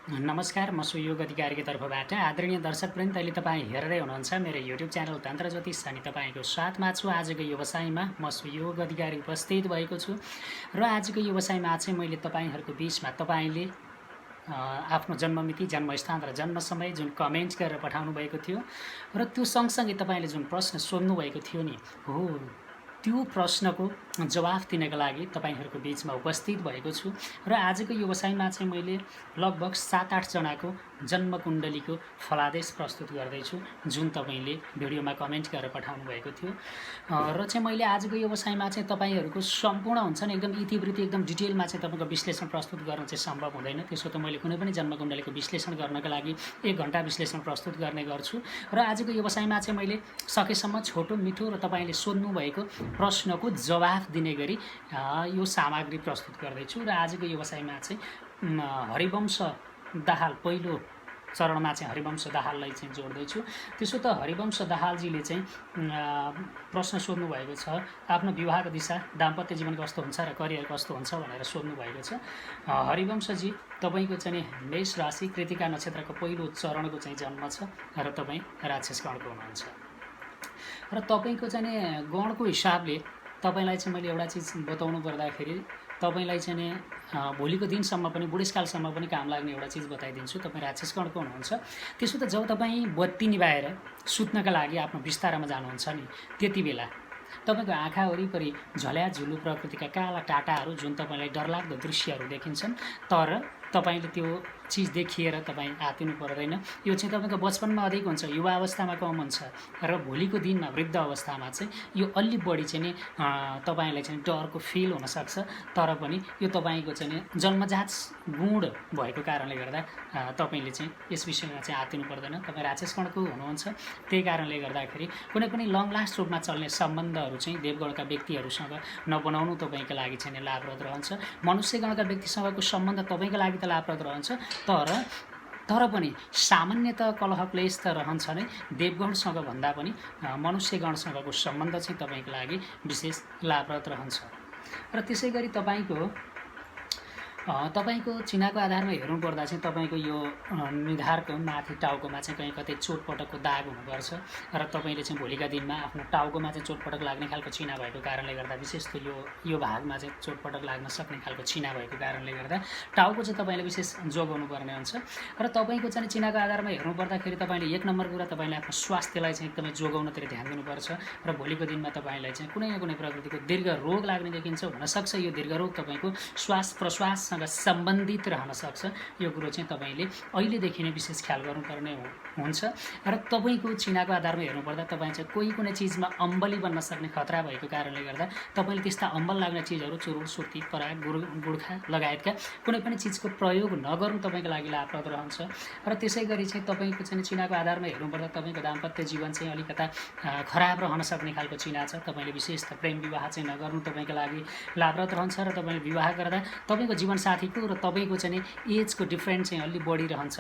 नमस्कार, म सुयोग अधिकारीको तर्फबाट आदरणीय दर्शकवृन्द, अहिले तपाईँ हेर्दै हुनुहुन्छ मेरो युट्युब च्यानल तन्त्र ज्योतिष अनि तपाईँको साथमा छु। आजको व्यवसायमा म सुयोग अधिकारी उपस्थित भएको छु र आजको व्यवसायमा चाहिँ मैले तपाईँहरूको बिचमा तपाईँले आफ्नो जन्ममिति, जन्मस्थान र जन्म समय जुन कमेन्ट गरेर पठाउनु भएको थियो र त्यो सँगसँगै तपाईँले जुन प्रश्न सोध्नुभएको थियो नि हो त्यो प्रश्नको जवाफ दिनका लागि तपाईँहरूको बिचमा उपस्थित भएको छु र आजको व्यवसायमा चाहिँ मैले लगभग 7-8 जनाको जन्मकुण्डलीको फलादेश प्रस्तुत गर्दैछु, जुन तपाईँले भिडियोमा कमेन्ट गरेर पठाउनु भएको थियो। र चाहिँ मैले आजको व्यवसायमा चाहिँ तपाईँहरूको सम्पूर्ण हुन्छ नि एकदम इतिवृत्ति एकदम डिटेलमा चाहिँ तपाईँको विश्लेषण प्रस्तुत गर्न चाहिँ सम्भव हुँदैन। त्यसो त मैले कुनै पनि जन्मकुण्डलीको विश्लेषण गर्नका लागि 1 घण्टा विश्लेषण प्रस्तुत गर्ने गर्छु र आजको व्यवसायमा चाहिँ मैले सकेसम्म छोटो मिठो र तपाईँले सोध्नुभएको प्रश्नको जवाफ दिने गरी यो सामग्री प्रस्तुत गर्दैछु र आजको व्यवसायमा चाहिँ हरिवंश दाहाल पहिलो चरणमा चाहिँ हरिवंश दाहाललाई चाहिँ जोड्दैछु। त्यसो त हरिवंश दाहालजीले चाहिँ प्रश्न सोध्नु भएको छ, आफ्नो विवाहको दिशा, दाम्पत्य जीवन कस्तो हुन्छ र करियर कस्तो हुन्छ भनेर सोध्नु भएको छ। हरिवंशजी, तपाईँको चाहिँ मेष राशि कृतिका नक्षत्रको पहिलो चरणको चाहिँ जन्म छ र तपाईँ राक्षस गणको हुनुहुन्छ र तपाईँको चाहिँ गणको हिसाबले तपाईँलाई चाहिँ मैले एउटा चिज बताउनु पर्दाखेरि तपाईँलाई चाहिँ भोलिको दिनसम्म पनि बुढेसकालसम्म पनि काम लाग्ने एउटा चिज बताइदिन्छु। तपाईँ राक्षस गणको हुनुहुन्छ। त्यसो त जब तपाईँ बत्ती निभाएर सुत्नका लागि आफ्नो बिस्तारामा जानुहुन्छ नि, त्यति बेला तपाईँको आँखा वरिपरि झल्याझुलु प्रकृतिका काला टाटाहरू जुन तपाईँलाई डरलाग्दो दृश्यहरू देखिन्छन्, तर तपाईँले त्यो चिज देखिएर तपाईँ आतिनु पर्दैन। यो चाहिँ तपाईँको बचपनमा अधिक हुन्छ, युवा अवस्थामा कम हुन्छ र भोलिको दिनमा वृद्ध अवस्थामा चाहिँ यो अलि बढी चाहिँ नि तपाईँलाई चाहिँ डरको फिल हुनसक्छ। तर पनि यो तपाईँको चाहिँ जन्मजात गुण भएको कारणले गर्दा तपाईँले चाहिँ यस विषयमा चाहिँ आतिनु पर्दैन। तपाईँ राक्षस गणको हुनुहुन्छ, त्यही कारणले गर्दाखेरि कुनै पनि लङ लास्ट रूपमा चल्ने सम्बन्धहरू चाहिँ देवगणका व्यक्तिहरूसँग नबनाउनु तपाईँको लागि चाहिँ लाभप्रद रहन्छ। मनुष्यगणका व्यक्तिसँगको सम्बन्ध तपाईँको लागि त लाभप्रद रहन्छ, तर पनि सामान्यतः कलह क्लेश त रहन्छ नै। देवगणसँग भन्दा पनि मनुष्यगणसँगको सम्बन्ध चाहिँ तपाईँको लागि विशेष लाभप्रद रहन्छ। र त्यसै गरी तपाईँको चिनाको आधारमा हेर्नुपर्दा चाहिँ तपाईँको यो निधारको माथि टाउकोमा चाहिँ कहीँ कतै चोटपटकको दाग हुनुपर्छ र तपाईँले चाहिँ भोलिका दिनमा आफ्नो टाउकोमा चाहिँ चोटपटक लाग्ने खालको चिना भएको कारणले गर्दा, विशेष त यो भागमा चाहिँ चोटपटक लाग्न सक्ने खालको चिना भएको कारणले गर्दा टाउको चाहिँ तपाईँले विशेष जोगाउनु पर्ने हुन्छ। र तपाईँको चाहिँ चिनाको आधारमा हेर्नुपर्दाखेरि तपाईँले 1 नम्बर कुरा तपाईँले आफ्नो स्वास्थ्यलाई चाहिँ एकदमै जोगाउनतिर ध्यान दिनुपर्छ र भोलिको दिनमा तपाईँलाई चाहिँ कुनै न कुनै प्रकृतिको दीर्घ रोग लाग्ने देखिन्छ। हुनसक्छ यो दीर्घ रोग तपाईँको श्वास प्रश्वास सम्बन्धित रहन सक्छ। यो कुरो चाहिँ तपाईँले अहिलेदेखि नै विशेष ख्याल गर्नुपर्ने हुन्छ। र तपाईँको चिनाको आधारमा हेर्नुपर्दा तपाईँ चाहिँ कुनै चिजमा अम्बली बन्न सक्ने खतरा भएको कारणले गर्दा तपाईँले त्यस्ता अम्बल लाग्ने चिजहरू चुरुट, सुर्ती, पराग, गुड्खा लगायतका कुनै पनि चिजको प्रयोग नगर्नु तपाईँको लागि लाभप्रद रहन्छ। र त्यसै गरी चाहिँ तपाईँको चाहिँ चिनाको आधारमा हेर्नुपर्दा तपाईँको दाम्पत्य जीवन चाहिँ अलिकता खराब रहन सक्ने खालको चिना छ। तपाईँले विशेष त प्रेम विवाह चाहिँ नगर्नु तपाईँको लागि लाभप्रद रहन्छ र तपाईँले विवाह गर्दा तपाईँको जीवनसाथीको र तपाईँको चाहिँ एजको डिफ्रेन्ट चाहिँ अलि बढी रहन्छ,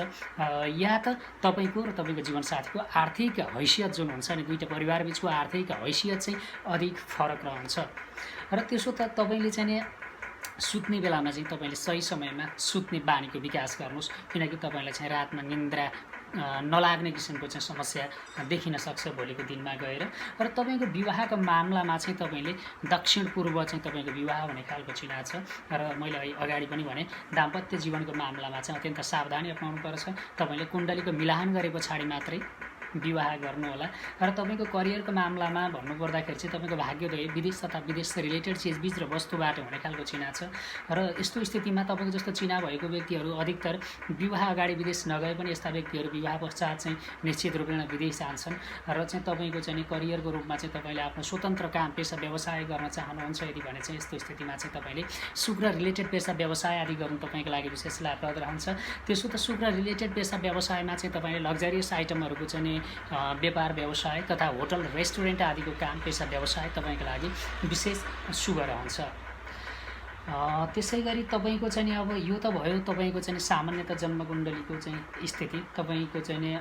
या त तपाईँको र तपाईँको जीवनसाथीको आर्थिक हैसियत जुन हुन्छ नि, दुईवटा परिवारबिचको आर्थिक हैसियत चाहिँ अधिक फरक रहन्छ। र त्यसो त तपाईँले चाहिँ सुत्ने बेलामा चाहिँ तपाईँले सही समयमा सुत्ने बानीको विकास गर्नुहोस्, किनकि तपाईँलाई चाहिँ रातमा निन्द्रा नलाग्ने किसिमको चाहिँ समस्या देखिन सक्छ भोलिको दिनमा गएर। र तपाईँको विवाहको मामलामा चाहिँ तपाईँले दक्षिण पूर्व चाहिँ तपाईँको विवाह हुने खालको चिना छ। र मैले अगाडि पनि भने दाम्पत्य जीवनको मामलामा चाहिँ अत्यन्त सावधानी अपनाउनुपर्छ। तपाईँले कुण्डलीको मिलान गरे पछाडि मात्रै विवाह गर्नुहोला। र तपाईँको करियरको मामलामा भन्नुपर्दाखेरि चाहिँ तपाईँको भाग्योदय विदेश तथा विदेश रिलेटेड चिजबिज र वस्तुबाट हुने खालको चिना छ। र यस्तो स्थितिमा तपाईँको जस्तो चिना भएको व्यक्तिहरू अधिकतर विवाह अगाडि विदेश नगए पनि यस्ता व्यक्तिहरू विवाह पश्चात चाहिँ निश्चित रूपमा विदेश जान्छन्। र चाहिँ तपाईँको चाहिँ करियरको रूपमा चाहिँ तपाईँले आफ्नो स्वतन्त्र काम पेसा व्यवसाय गर्न चाहनुहुन्छ यदि भने चाहिँ यस्तो स्थितिमा चाहिँ तपाईँले शुक्र रिलेटेड पेसा व्यवसाय आदि गर्नु तपाईँको लागि विशेष लाभप्रद रहन्छ। त्यसो त शुक्र रिलेटेड पेसा व्यवसायमा चाहिँ तपाईँले लग्जरियस आइटमहरूको चाहिँ व्यापार व्यवसाय तथा होटल रेस्टुरेन्ट आदिको काम पेसा व्यवसाय तपाईँको लागि विशेष शुभ रहन्छ। त्यसै गरी तपाईँको चाहिँ अब यो त भयो तपाईँको चाहिँ सामान्यतः जन्मकुण्डलीको चाहिँ स्थिति। तपाईँको चाहिँ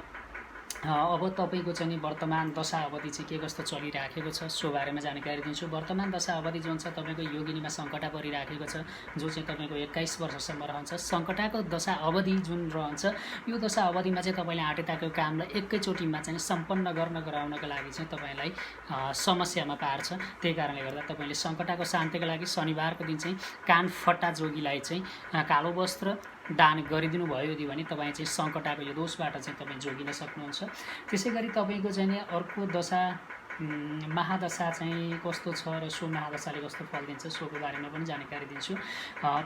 अब तपाईँको चाहिँ नि वर्तमान दशा अवधि चाहिँ के कस्तो चलिराखेको छ सो बारेमा जानकारी दिन्छु। वर्तमान दशा अवधि जुन छ तपाईँको योगिनीमा सङ्कटा परिराखेको छ, जो चाहिँ तपाईँको 21 वर्षसम्म रहन्छ। सङ्कटाको दशा अवधि जुन रहन्छ, यो दशा अवधिमा चाहिँ तपाईँले आँटेताको कामलाई एकैचोटिमा चाहिँ सम्पन्न गराउनको लागि चाहिँ तपाईँलाई समस्यामा पार्छ। त्यही कारणले गर्दा तपाईँले सङ्कटाको शान्तिको लागि शनिबारको दिन चाहिँ कान फट्टा जोगीलाई चाहिँ कालो वस्त्र दान गरिदिनु भयो यदि भने तपाईँ चाहिँ सङ्कटाको यो दोषबाट चाहिँ तपाईँ जोगिन सक्नुहुन्छ। त्यसै गरी तपाईँको चाहिँ नि अर्को दशा महादशा चाहिँ कस्तो छ र सो महादशाले कस्तो फल दिन्छ सोको बारेमा पनि जानकारी दिन्छु।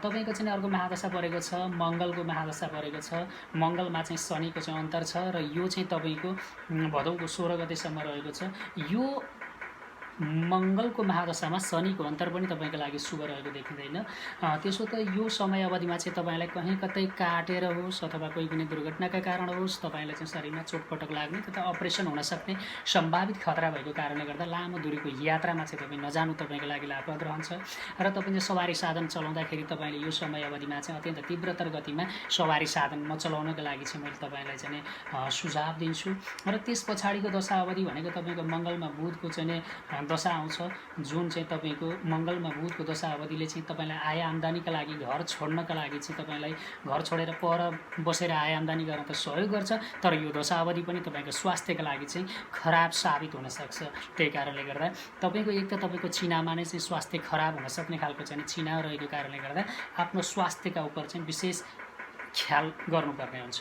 तपाईँको चाहिँ अर्को महादशा परेको छ, मङ्गलको महादशा परेको छ। मङ्गलमा चाहिँ शनिको चाहिँ अन्तर छ र यो चाहिँ तपाईँको भदौको 16 गतेसम्म रहेको छ। यो मङ्गलको महादशामा शनिको अन्तर पनि तपाईँको लागि शुभ रहेको देखिँदैन। त्यसो त यो समय अवधिमा चाहिँ तपाईँलाई कहीँ कतै काटेर होस् अथवा कोही कुनै दुर्घटनाका कारण होस् तपाईँलाई चाहिँ शरीरमा चोटपटक लाग्ने तथा अपरेसन हुन सक्ने सम्भावित खतरा भएको कारणले गर्दा लामो दूरीको यात्रामा चाहिँ तपाईँ नजानु तपाईँको लागि लाभप्रद रहन्छ। र तपाईँ चाहिँ सवारी साधन चलाउँदाखेरि तपाईँले यो समय अवधिमा चाहिँ अत्यन्त तीव्रतर गतिमा सवारी साधन नचलाउनको लागि चाहिँ मैले तपाईँलाई चाहिँ सुझाव दिन्छु। र त्यस पछाडिको दशा अवधि भनेको तपाईँको मङ्गलमा बुधको चाहिँ दशा आउँछ, जुन चाहिँ तपाईँको मङ्गलमा बुधको दशा अवधिले चाहिँ तपाईँलाई आय आम्दानीका लागि, घर छोड्नका लागि चाहिँ तपाईँलाई घर छोडेर पर बसेर आय आम्दानी गर्न त सहयोग गर्छ, तर यो दशा अवधि पनि तपाईँको स्वास्थ्यका लागि चाहिँ खराब साबित हुनसक्छ। त्यही कारणले गर्दा तपाईँको एक त तपाईँको चिनामा नै चाहिँ स्वास्थ्य खराब हुन सक्ने खालको चाहिँ चिना रहेको कारणले गर्दा आफ्नो स्वास्थ्यका उप चाहिँ विशेष ख्याल गर्नुपर्ने हुन्छ।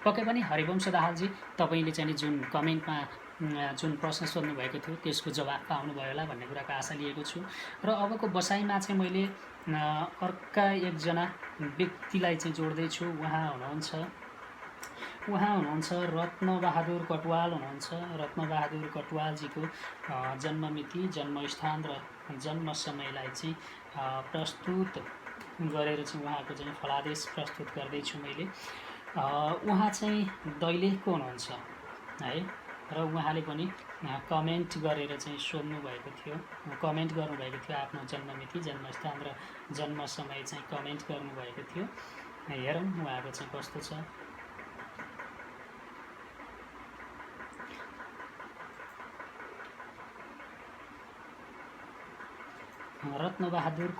पक्कै पनि हरिवंश दाहालजी तपाईँले चाहिँ जुन कमेन्टमा जुन प्रश्न सोध्नुभएको थियो त्यसको जवाब पाउनुभयो होला भन्ने कुराको आशा लिएको छु। र अबको बसाइमा चाहिँ मैले अर्का एकजना व्यक्तिलाई चाहिँ जोड्दैछु। उहाँ हुनुहुन्छ रत्नबहादुर कटुवाल हुनुहुन्छ। रत्नबहादुर कटुवालजीको जन्ममिति, जन्मस्थान र जन्म समयलाई चाहिँ प्रस्तुत गरेर चाहिँ उहाँको चाहिँ फलादेश प्रस्तुत गर्दैछु मैले। उहाँ चाहिँ दैलेखको हुनुहुन्छ है, र उहाँले पनि कमेन्ट गरेर चाहिँ सोध्नुभएको थियो, कमेन्ट गर्नुभएको थियो आफ्नो जन्ममिति, जन्मस्थान र जन्म समय चाहिँ कमेन्ट गर्नुभएको थियो। हेरौँ उहाँको चाहिँ कस्तो छ। रत्नबहादुर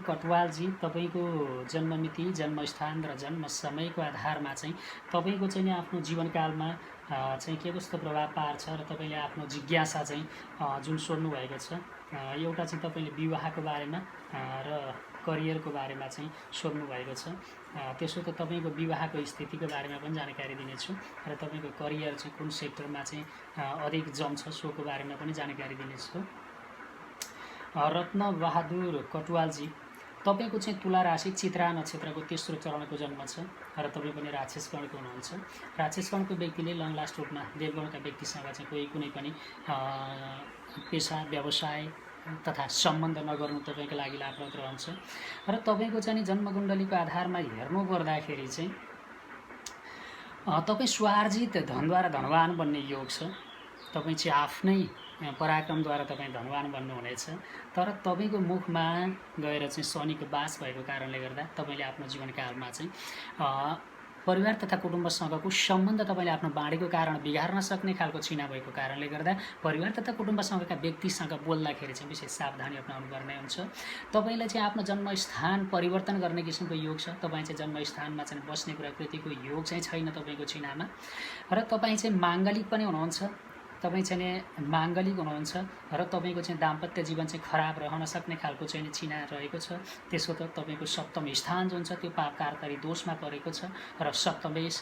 कटुवालजी तपाईँको जन्ममिति, जन्मस्थान र जन्म समयको आधारमा चाहिँ तपाईँको चाहिँ आफ्नो जीवनकालमा चाहिँ के कस्तो प्रभाव पार्छ र तपाईँले आफ्नो जिज्ञासा चाहिँ जुन सोध्नुभएको छ, एउटा चाहिँ तपाईँले विवाहको बारेमा र करियरको बारेमा चाहिँ सोध्नुभएको छ। त्यसो त तपाईँको विवाहको स्थितिको बारेमा पनि जानकारी दिनेछु र तपाईँको करियर चाहिँ कुन सेक्टरमा चाहिँ अधिक जम्छ सोको बारेमा पनि जानकारी दिनेछु। रत्नबहादुर कटुवालजी तपाईँको चाहिँ तुला राशि चित्रा नक्षत्रको तेस्रो चरणको जन्म छ र तपाईँ पनि राक्षसगणको हुनुहुन्छ। राक्षसगणको व्यक्तिले लङ लास्ट रूपमा देवगणका व्यक्तिसँग चाहिँ कोही कुनै पनि पेसा व्यवसाय तथा सम्बन्ध नगर्नु तपाईँको लागि लाभप्रद रहन्छ। र तपाईँको चाहिँ जन्मकुण्डलीको आधारमा हेर्नु पर्दाखेरि चाहिँ तपाईँ स्वार्जित धनद्वारा धनवान बन्ने योग छ। तपाईँ चाहिँ आफ्नै पराक्रमद्वारा तपाईँ धनवान बन्नुहुनेछ। तर तपाईँको मुखमा गएर चाहिँ शनिको बास भएको कारणले गर्दा तपाईँले आफ्नो जीवनकालमा चाहिँ परिवार तथा कुटुम्बसँगको सम्बन्ध तपाईँले आफ्नो बाँडेको कारण बिगार्न सक्ने खालको चिना भएको कारणले गर्दा परिवार तथा कुटुम्बसँगका व्यक्तिसँग बोल्दाखेरि चाहिँ विशेष सावधानी अपनाउनु पर्ने हुन्छ। तपाईँलाई चाहिँ आफ्नो जन्मस्थान परिवर्तन गर्ने किसिमको योग छ। तपाईँ चाहिँ जन्मस्थानमा चाहिँ बस्ने प्रकृतिको योग चाहिँ छैन तपाईँको चिनामा। र तपाईँ चाहिँ माङ्गलिक पनि हुनुहुन्छ, तपाईँ चाहिँ माङ्गलिक हुनुहुन्छ र तपाईँको चाहिँ दाम्पत्य जीवन चाहिँ खराब रहन सक्ने खालको चाहिँ चिना रहेको छ। त्यसको त तपाईँको सप्तम स्थान जुन छ त्यो पाप कारकारी दोषमा परेको छ र सप्तमेश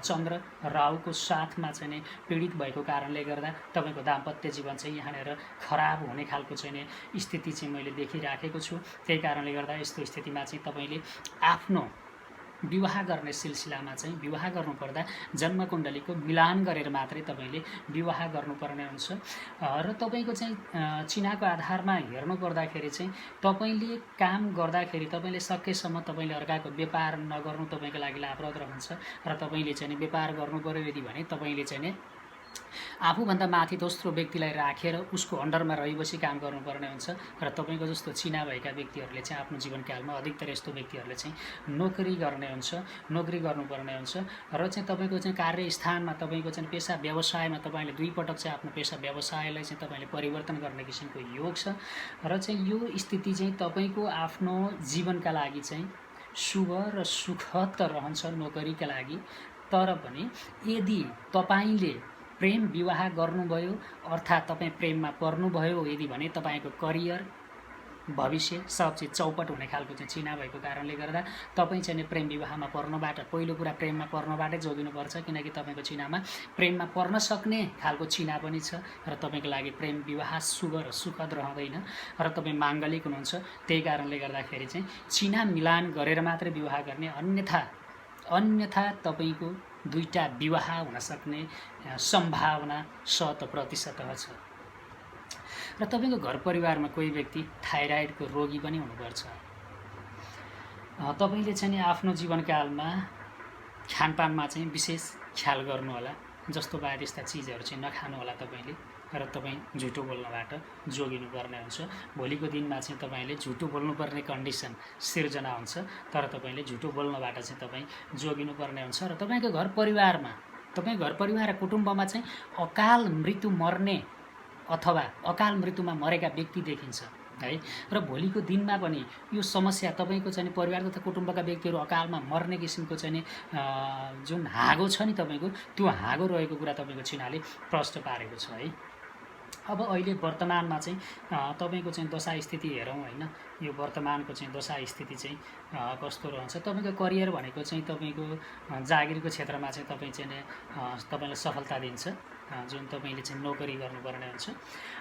चन्द्र राहुको साथमा चाहिँ पीडित भएको कारणले गर्दा तपाईँको दाम्पत्य जीवन चाहिँ यहाँनिर खराब हुने खालको चाहिँ स्थिति चाहिँ मैले देखिराखेको छु। त्यही कारणले गर्दा यस्तो स्थितिमा चाहिँ तपाईँले आफ्नो विवाह गर्ने सिलसिलामा चाहिँ विवाह गर्नुपर्दा जन्मकुण्डलीको मिलान गरेर मात्रै तपाईँले विवाह गर्नुपर्ने हुन्छ। र तपाईँको चाहिँ चिनाको आधारमा हेर्नु पर्दाखेरि चाहिँ तपाईँले काम गर्दाखेरि तपाईँले सकेसम्म तपाईँले अर्काको व्यापार नगर्नु तपाईँको लागि लाभप्रद रहन्छ। र तपाईँले चाहिँ व्यापार गर्नु पर्यो यदि भने तपाईँले चाहिँ आफूभन्दा माथि दोस्रो व्यक्तिलाई राखेर उसको अन्डरमा रहिबसी काम गर्नुपर्ने हुन्छ र तपाईँको जस्तो चिना भएका व्यक्तिहरूले चाहिँ आफ्नो जीवनकालमा अधिकतर यस्तो व्यक्तिहरूले चाहिँ नोकरी गर्नुपर्ने हुन्छ र चाहिँ तपाईँको चाहिँ कार्यस्थानमा तपाईँको चाहिँ पेसा व्यवसायमा तपाईँले दुई पटक चाहिँ आफ्नो पेसा व्यवसायलाई चाहिँ तपाईँले परिवर्तन गर्ने किसिमको योग छ र चाहिँ यो स्थिति चाहिँ तपाईँको आफ्नो जीवनका लागि चाहिँ शुभ र सुखद त रहन्छ नोकरीका लागि। तर पनि यदि तपाईँले प्रेम विवाह गर्नुभयो अर्थात् तपाईँ प्रेममा पर्नुभयो यदि भने तपाईँको करियर भविष्य सब चिज चौपट हुने खालको चाहिँ चिना भएको कारणले गर्दा तपाईँ चाहिँ प्रेम विवाहमा पर्नबाट पहिलो कुरा प्रेममा पर्नबाटै जोगिनुपर्छ, किनकि तपाईँको चिनामा प्रेममा पर्न सक्ने खालको चिना पनि छ र तपाईँको लागि प्रेम विवाह शुभ र सुखद रहँदैन र तपाईँ माङ्गलिक हुनुहुन्छ। त्यही कारणले गर्दाखेरि चाहिँ चिना मिलान गरेर मात्रै विवाह गर्ने, अन्यथा तपाईँको दुईटा विवाह हुन सक्ने सम्भावना 100% छ। र तपाईँको घर परिवारमा कोही व्यक्ति थाइराइडको रोगी पनि हुनुपर्छ। तपाईँले चाहिँ आफ्नो जीवनकालमा खानपानमा चाहिँ विशेष ख्याल गर्नुहोला, जस्तो बाहेक यस्ता चिजहरू चाहिँ नखानुहोला तपाईँले र तपाईँ झुटो बोल्नबाट जोगिनुपर्ने हुन्छ। भोलिको दिनमा चाहिँ तपाईँले झुटो बोल्नुपर्ने कन्डिसन सिर्जना हुन्छ, तर तपाईँले झुटो बोल्नबाट चाहिँ तपाईँ जोगिनुपर्ने हुन्छ। र तपाईँको घर परिवार र कुटुम्बमा चाहिँ अकाल मृत्यु मर्ने अथवा अकाल मृत्युमा मरेका व्यक्ति देखिन्छ है। र भोलिको दिनमा पनि यो समस्या तपाईँको चाहिँ परिवार तथा कुटुम्बका व्यक्तिहरू अकालमा मर्ने किसिमको चाहिँ जुन हाँगो छ नि तपाईँको, त्यो हाँगो रहेको कुरा तपाईँको चिनाले प्रष्ट पारेको छ है। अब अहिले वर्तमानमा चाहिँ तपाईँको चाहिँ दशा स्थिति हेरौँ होइन, यो वर्तमानको चाहिँ दशा स्थिति चाहिँ कस्तो रहन्छ। तपाईँको करियर भनेको चाहिँ तपाईँको जागिरको क्षेत्रमा चाहिँ तपाईँलाई सफलता दिन्छ, जुन तपाईँले चाहिँ नोकरी गर्नुपर्ने हुन्छ।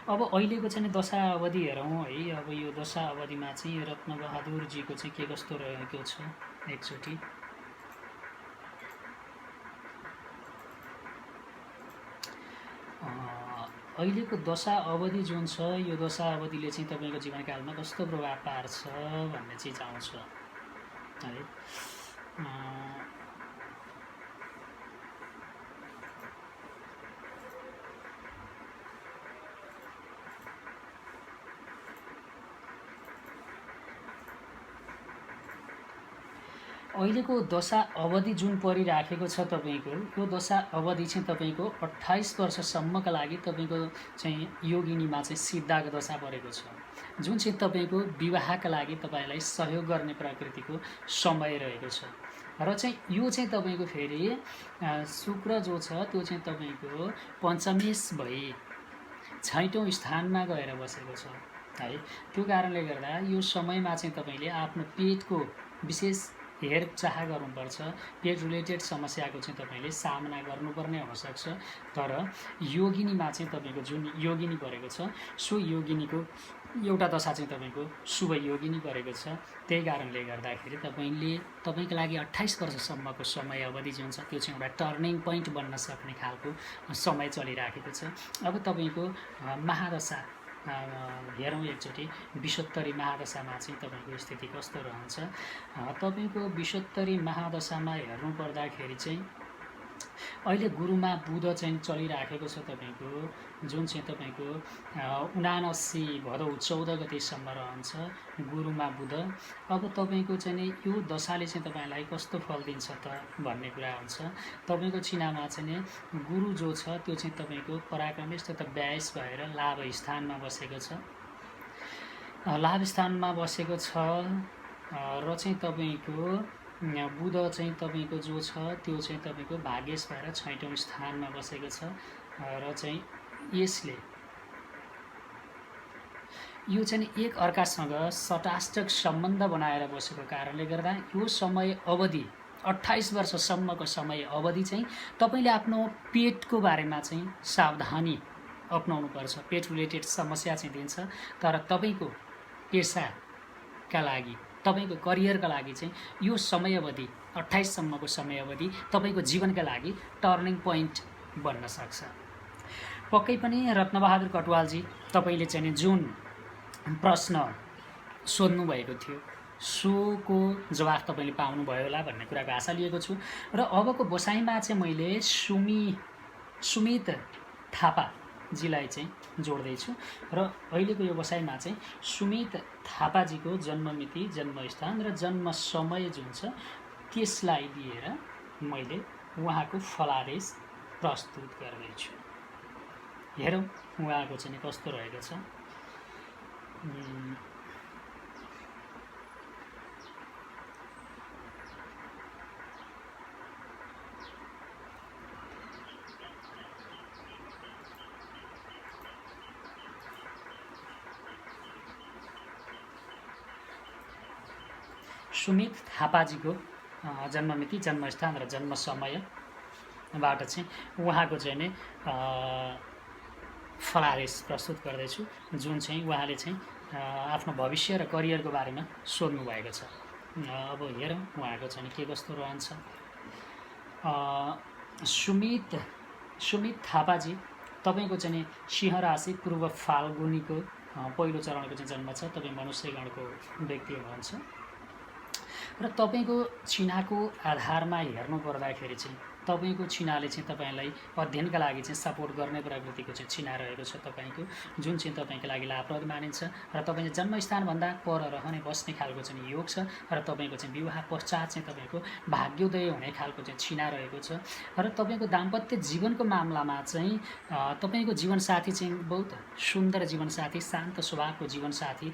अब अहिलेको चाहिँ दशा अवधि हेरौँ है। अब यो दशा अवधिमा चाहिँ रत्नबहादुरजीको चाहिँ के कस्तो रहेको छ एकचोटि अहिलेको दशा अवधि जुन छ, यो दशा अवधिले चाहिँ तपाईँको जीवनकालमा कस्तो प्रभाव पार्छ भन्ने चिज आउँछ है। अहिलेको दशा अवधि जुन परिराखेको छ तपाईँको, यो दशा अवधि चाहिँ तपाईँको 28 वर्षसम्मका लागि तपाईँको चाहिँ योगिनीमा चाहिँ सिद्धाको दशा परेको छ, जुन चाहिँ तपाईँको विवाहका लागि तपाईँलाई सहयोग गर्ने प्रकृतिको समय रहेको छ। र चाहिँ यो चाहिँ तपाईँको फेरि शुक्र जो छ त्यो चाहिँ तपाईँको पञ्चमेश भई 6औं स्थानमा गएर बसेको छ है। त्यो कारणले गर्दा यो समयमा चाहिँ तपाईँले आफ्नो पेटको विशेष हेरचाह गर्नुपर्छ। पेट रिलेटेड समस्याको चाहिँ तपाईँले सामना गर्नुपर्ने हुनसक्छ। तर योगिनीमा चाहिँ तपाईँको जुन योगिनी परेको छ, सो योगिनीको एउटा दशा चाहिँ तपाईँको शुभ योगिनी परेको छ। त्यही कारणले गर्दाखेरि तपाईँको लागि 28 वर्षसम्मको समय अवधि जुन छ त्यो चाहिँ एउटा टर्निङ पोइन्ट बन्न सक्ने खालको समय चलिराखेको छ। अब तपाईँको महादशा हेरौँ एकचोटि, विषोत्तरी महादशामा चाहिँ तपाईँको स्थिति कस्तो रहन्छ। तपाईँको विषोत्तरी महादशामा हेर्नु पर्दाखेरि चाहिँ अहिले गुरुमा बुध चाहिँ चलिराखेको छ तपाईँको, जुन चाहिँ तपाईँको 79 भदौ 14 गतेसम्म रहन्छ गुरुमा बुध। अब तपाईँको चाहिँ यो दशाले चाहिँ तपाईँलाई कस्तो फल दिन्छ त भन्ने कुरा हुन्छ। तपाईँको चिनामा चाहिँ गुरु जो छ त्यो चाहिँ तपाईँको पराक्रमिष्ठ तथा व्यास भएर लाभ स्थानमा बसेको छ, लाभ स्थानमा बसेको छ। र चाहिँ तपाईँको बुध चाहिँ तपाईँको जो छ त्यो चाहिँ तपाईँको भाग्येश भएर 6औं स्थानमा बसेको छ। र चाहिँ यसले यो चाहिँ एक अर्कासँग सटाष्टक सम्बन्ध बनाएर बसेको कारणले गर्दा यो समय अवधि 28 वर्षसम्मको समय अवधि चाहिँ तपाईँले आफ्नो पेटको बारेमा चाहिँ सावधानी अपनाउनुपर्छ। पेट रिलेटेड समस्या चाहिँ दिन्छ, तर तपाईँको पेसाका लागि तपाईँको करियरका लागि चाहिँ यो समय अवधि 28 सम्मको समय अवधि तपाईँको जीवनका लागि टर्निङ पोइन्ट बन्न सक्छ। पक्कै पनि रत्नबहादुर कटुवालजी तपाईँले चाहिँ जुन प्रश्न सोध्नु भएको थियो सोको जवाफ तपाईँले पाउनुभयो होला भन्ने कुराको आशा लिएको छु। र अबको बसाइमा चाहिँ मैले सुमित थापाजीलाई चाहिँ जोड्दैछु र अहिलेको यो बसाइमा चाहिँ सुमित थापाजीको जन्ममिति, जन्मस्थान र जन्म समय जुन छ त्यसलाई लिएर मैले उहाँको फलादेश प्रस्तुत गर्दैछु। हेरौँ उहाँको चाहिँ कस्तो रहेको छ। सुमित थापाजीको जन्ममिति, जन्मस्थान र जन्म समयबाट चाहिँ उहाँको चाहिँ नै फलादेश प्रस्तुत गर्दैछु, जुन चाहिँ उहाँले चाहिँ आफ्नो भविष्य र करियरको बारेमा सोध्नु भएको छ। अब हेरौँ उहाँको चाहिँ के कस्तो रहन्छ। सुमित थापाजी, तपाईँको चाहिँ सिंह राशि, पूर्व फाल्गुनीको पहिलो चरणको चाहिँ जन्म छ। तपाईँ मनुष्यगणको व्यक्ति हुनुहुन्छ र तपाईँको चिनाको आधारमा हेर्नु पर्दाखेरि चाहिँ तपाईँको चिनाले चाहिँ तपाईँलाई अध्ययनका लागि चाहिँ सपोर्ट गर्ने प्रकृतिको चाहिँ चिना रहेको छ तपाईँको, जुन चाहिँ तपाईँको लागि लाभप्रद मानिन्छ र तपाईँको जन्मस्थानभन्दा पर रहने बस्ने खालको चाहिँ योग छ र तपाईँको चाहिँ विवाह पश्चात चाहिँ तपाईँको भाग्योदय हुने खालको चाहिँ चिना रहेको छ र तपाईँको दाम्पत्य जीवनको मामलामा चाहिँ तपाईँको जीवनसाथी चाहिँ बहुत सुन्दर जीवनसाथी, शान्त स्वभावको जीवनसाथी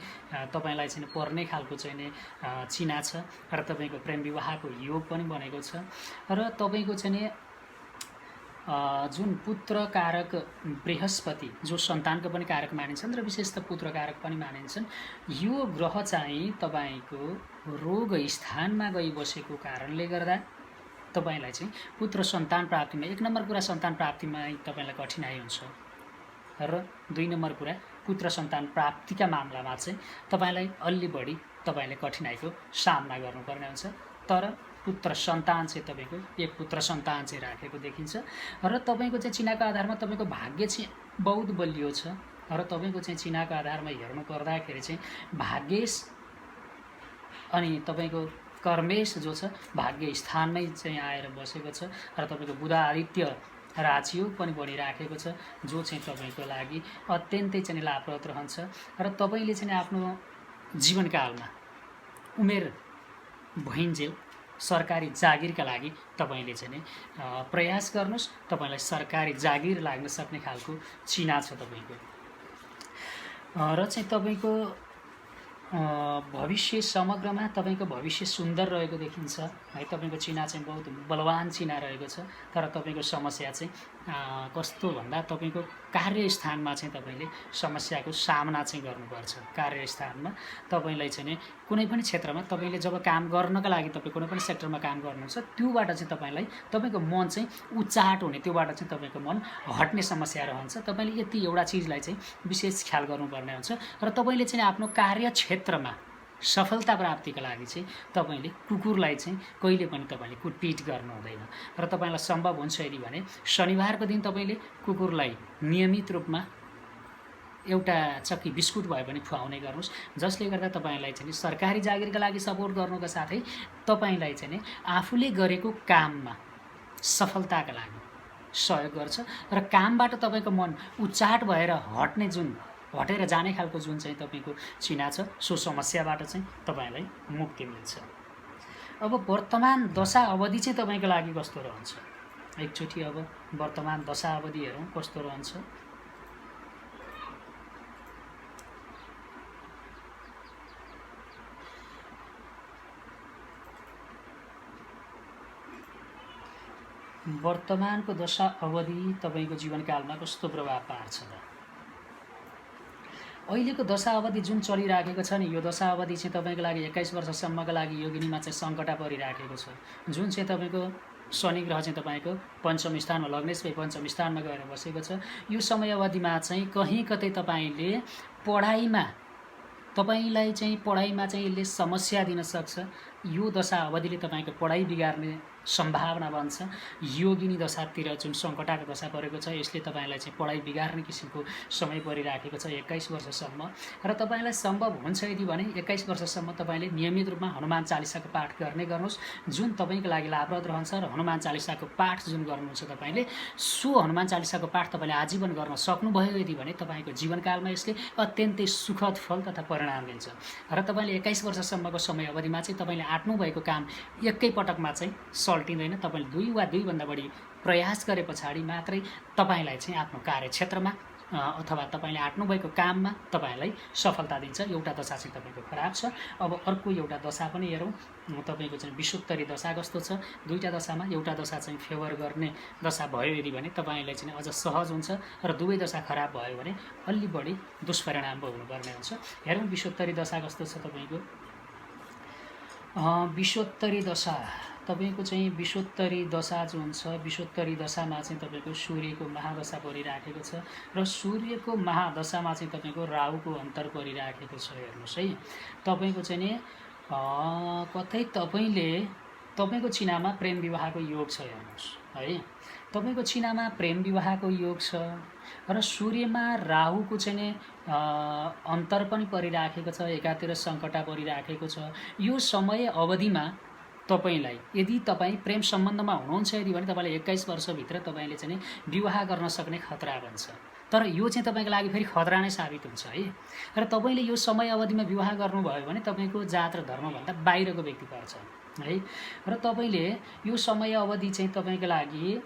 तपाईँलाई चाहिँ पर्ने खालको चाहिँ नै चिना छ र तपाईँको प्रेम विवाहको योग पनि बनेको छ र तपाईँको चाहिँ जुन पुत्र कारक बृहस्पति, जो सन्तानको पनि कारक मानिन्छन् र विशेष त पुत्र कारक पनि मानिन्छन्, यो ग्रह चाहिँ तपाईँको रोग स्थानमा गई बसेको कारणले गर्दा तपाईँलाई चाहिँ पुत्र सन्तान प्राप्तिमा, एक नम्बर कुरा सन्तान प्राप्तिमा तपाईँलाई कठिनाइ हुन्छ र दुई नम्बर कुरा पुत्र सन्तान प्राप्तिका मामलामा चाहिँ तपाईँलाई अलि बढी तपाईँले कठिनाइको सामना गर्नुपर्ने हुन्छ। तर पुत्र सन्तान चाहिँ तपाईँको एक पुत्र सन्तान चाहिँ राखेको देखिन्छ र तपाईँको चाहिँ चिनाको आधारमा तपाईँको भाग्य चाहिँ बहुत बलियो छ र तपाईँको चाहिँ चिनाको आधारमा हेर्नु पर्दाखेरि चाहिँ भाग्येश अनि तपाईँको कर्मेश जो छ भाग्य स्थानमै चाहिँ आएर बसेको छ र तपाईँको बुध आदित्य राजयोग पनि बनिराखेको छ, जो चाहिँ तपाईँको लागि अत्यन्तै चाहिँ लाभप्रद रहन्छ र तपाईँले चाहिँ आफ्नो जीवनकालमा उमेर भइन्जेल सरकारी जागिरका लागि तपाईँले चाहिँ प्रयास गर्नुहोस्। तपाईँलाई सरकारी जागिर लाग्न सक्ने खालको चिना छ तपाईँको र चाहिँ तपाईँको भविष्य समग्रमा तपाईँको भविष्य सुन्दर रहेको देखिन्छ है। तपाईँको चिना चाहिँ बहुत बलवान चिना रहेको छ, तर तपाईँको समस्या चाहिँ कस्तो भन्दा तपाईँको कार्यस्थानमा चाहिँ तपाईँले समस्याको सामना चाहिँ गर्नुपर्छ। कार्यस्थानमा तपाईँलाई चाहिँ कुनै पनि क्षेत्रमा तपाईँले जब काम गर्नका लागि तपाईँ कुनै पनि सेक्टरमा काम गर्नुहुन्छ, त्योबाट चाहिँ तपाईँलाई तपाईँको मन चाहिँ उच्चाट हुने, त्योबाट चाहिँ तपाईँको मन हट्ने समस्या रहन्छ। तपाईँले यति एउटा चिजलाई चाहिँ विशेष ख्याल गर्नुपर्ने हुन्छ र तपाईँले चाहिँ आफ्नो कार्यक्षेत्रमा सफलता प्राप्तिका लागि चाहिँ तपाईँले कुकुरलाई चाहिँ कहिले पनि तपाईँले कुटपिट गर्नु हुँदैन र तपाईँलाई सम्भव हुन्छ यदि भने शनिबारको दिन तपाईँले कुकुरलाई नियमित रूपमा एउटा चक्की बिस्कुट भए पनि खुवाउने गर्नुहोस्, जसले गर्दा तपाईँलाई चाहिँ सरकारी जागिरका लागि सपोर्ट गर्नुका साथै तपाईँलाई चाहिँ आफूले गरेको काममा सफलताका लागि सहयोग गर्छ र कामबाट तपाईँको मन उच्चाट भएर हटेर जाने खालको जुन चाहिँ तपाईँको चिना छ, सो समस्याबाट चाहिँ तपाईँलाई मुक्ति मिल्छ। अब वर्तमान दशा अवधि चाहिँ तपाईँको लागि कस्तो रहन्छ, एकचोटि अब वर्तमान दशा अवधि हेरौँ कस्तो रहन्छ। वर्तमानको दशा अवधि तपाईँको जीवनकालमा कस्तो प्रभाव पार्छ त? अहिलेको दशा अवधि जुन चलिराखेको छ नि, यो दशा अवधि चाहिँ तपाईँको लागि 21 वर्षसम्मका लागि योगिनीमा चाहिँ सङ्कटा परिराखेको छ, जुन चाहिँ तपाईँको शनि ग्रह चाहिँ तपाईँको पञ्चम स्थानमा, लग्नेश भई पञ्चम स्थानमा गएर बसेको छ। यो समय अवधिमा चाहिँ कहीँ कतै तपाईँलाई चाहिँ यसले समस्या दिन सक्छ यो दशा अवधिले तपाईँको पढाइ बिगार्ने सम्भावना बन्छ। योगिनी दशातिर जुन सङ्कटाको दशा परेको छ यसले तपाईँलाई चाहिँ पढाइ बिगार्ने किसिमको समय परिराखेको छ 21 वर्षसम्म। र तपाईँलाई सम्भव हुन्छ यदि भने 21 वर्षसम्म तपाईँले नियमित रूपमा हनुमान चालिसाको पाठ गर्नुहोस्, जुन तपाईँको लागि लाभप्रद रहन्छ। र हनुमान चालिसाको पाठ जुन गर्नुहुन्छ तपाईँले, सो हनुमान चालिसाको पाठ तपाईँले आजीवन गर्न सक्नुभयो यदि भने तपाईँको जीवनकालमा यसले अत्यन्तै सुखद फल तथा परिणाम दिन्छ। र तपाईँले 21 वर्षसम्मको समय अवधिमा चाहिँ तपाईँले आँट्नु भएको काम एकै पटकमा चाहिँ सल्टिँदैन। तपाईँले 2 वा 2 भन्दा बढी प्रयास गरे पछाडि मात्रै तपाईँलाई चाहिँ आफ्नो कार्यक्षेत्रमा अथवा तपाईँले आँट्नुभएको काममा तपाईँलाई सफलता दिन्छ। एउटा दशा चाहिँ तपाईँको खराब छ। अब अर्को एउटा दशा पनि हेरौँ। तपाईँको चाहिँ विषुत्तरी दशा कस्तो छ? दुईवटा दशामा एउटा दशा चाहिँ फेभर गर्ने दशा भयो यदि भने तपाईँलाई चाहिँ अझ सहज हुन्छ, र दुवै दशा खराब भयो भने अलि बढी दुष्परिणाम भोग्नुपर्ने हुन्छ। हेरौँ विषुत्तरी दशा कस्तो छ तपाईँको। विषुत्तरी दशा तपाईँको चाहिँ विषुत्तरी दशा जुन छ, विषुत्तरी दशामा चाहिँ तपाईँको सूर्यको महादशा परिराखेको छ। र सूर्यको महादशामा चाहिँ तपाईँको राहुको अन्तर परिराखेको छ। हेर्नुहोस् है, तपाईँको चाहिँ नि कतै तपाईँको चिनामा प्रेम विवाहको योग छ। हेर्नुहोस् है, तपाईँको चिनामा प्रेम विवाहको योग छ। र सूर्यमा राहुको चाहिँ नि अन्तर पनि परिराखेको छ, एकातिर सङ्कटा परिराखेको छ। यो समय अवधिमा तपाईलाई यदि तपाईँ प्रेम सम्बन्धमा हुनुहुन्छ यदि भने तपाईँले 21 वर्षभित्र तपाईँले चाहिँ विवाह गर्न सक्ने खतरा बन्छ। तर यो चाहिँ तपाईँको लागि फेरि खतरा नै साबित हुन्छ है। र तपाईँले यो समय अवधिमा विवाह गर्नुभयो भने तपाईँको जात र धर्मभन्दा बाहिरको व्यक्ति पर्छ है। र तपाईँले यो समय अवधि चाहिँ तपाईँको लागि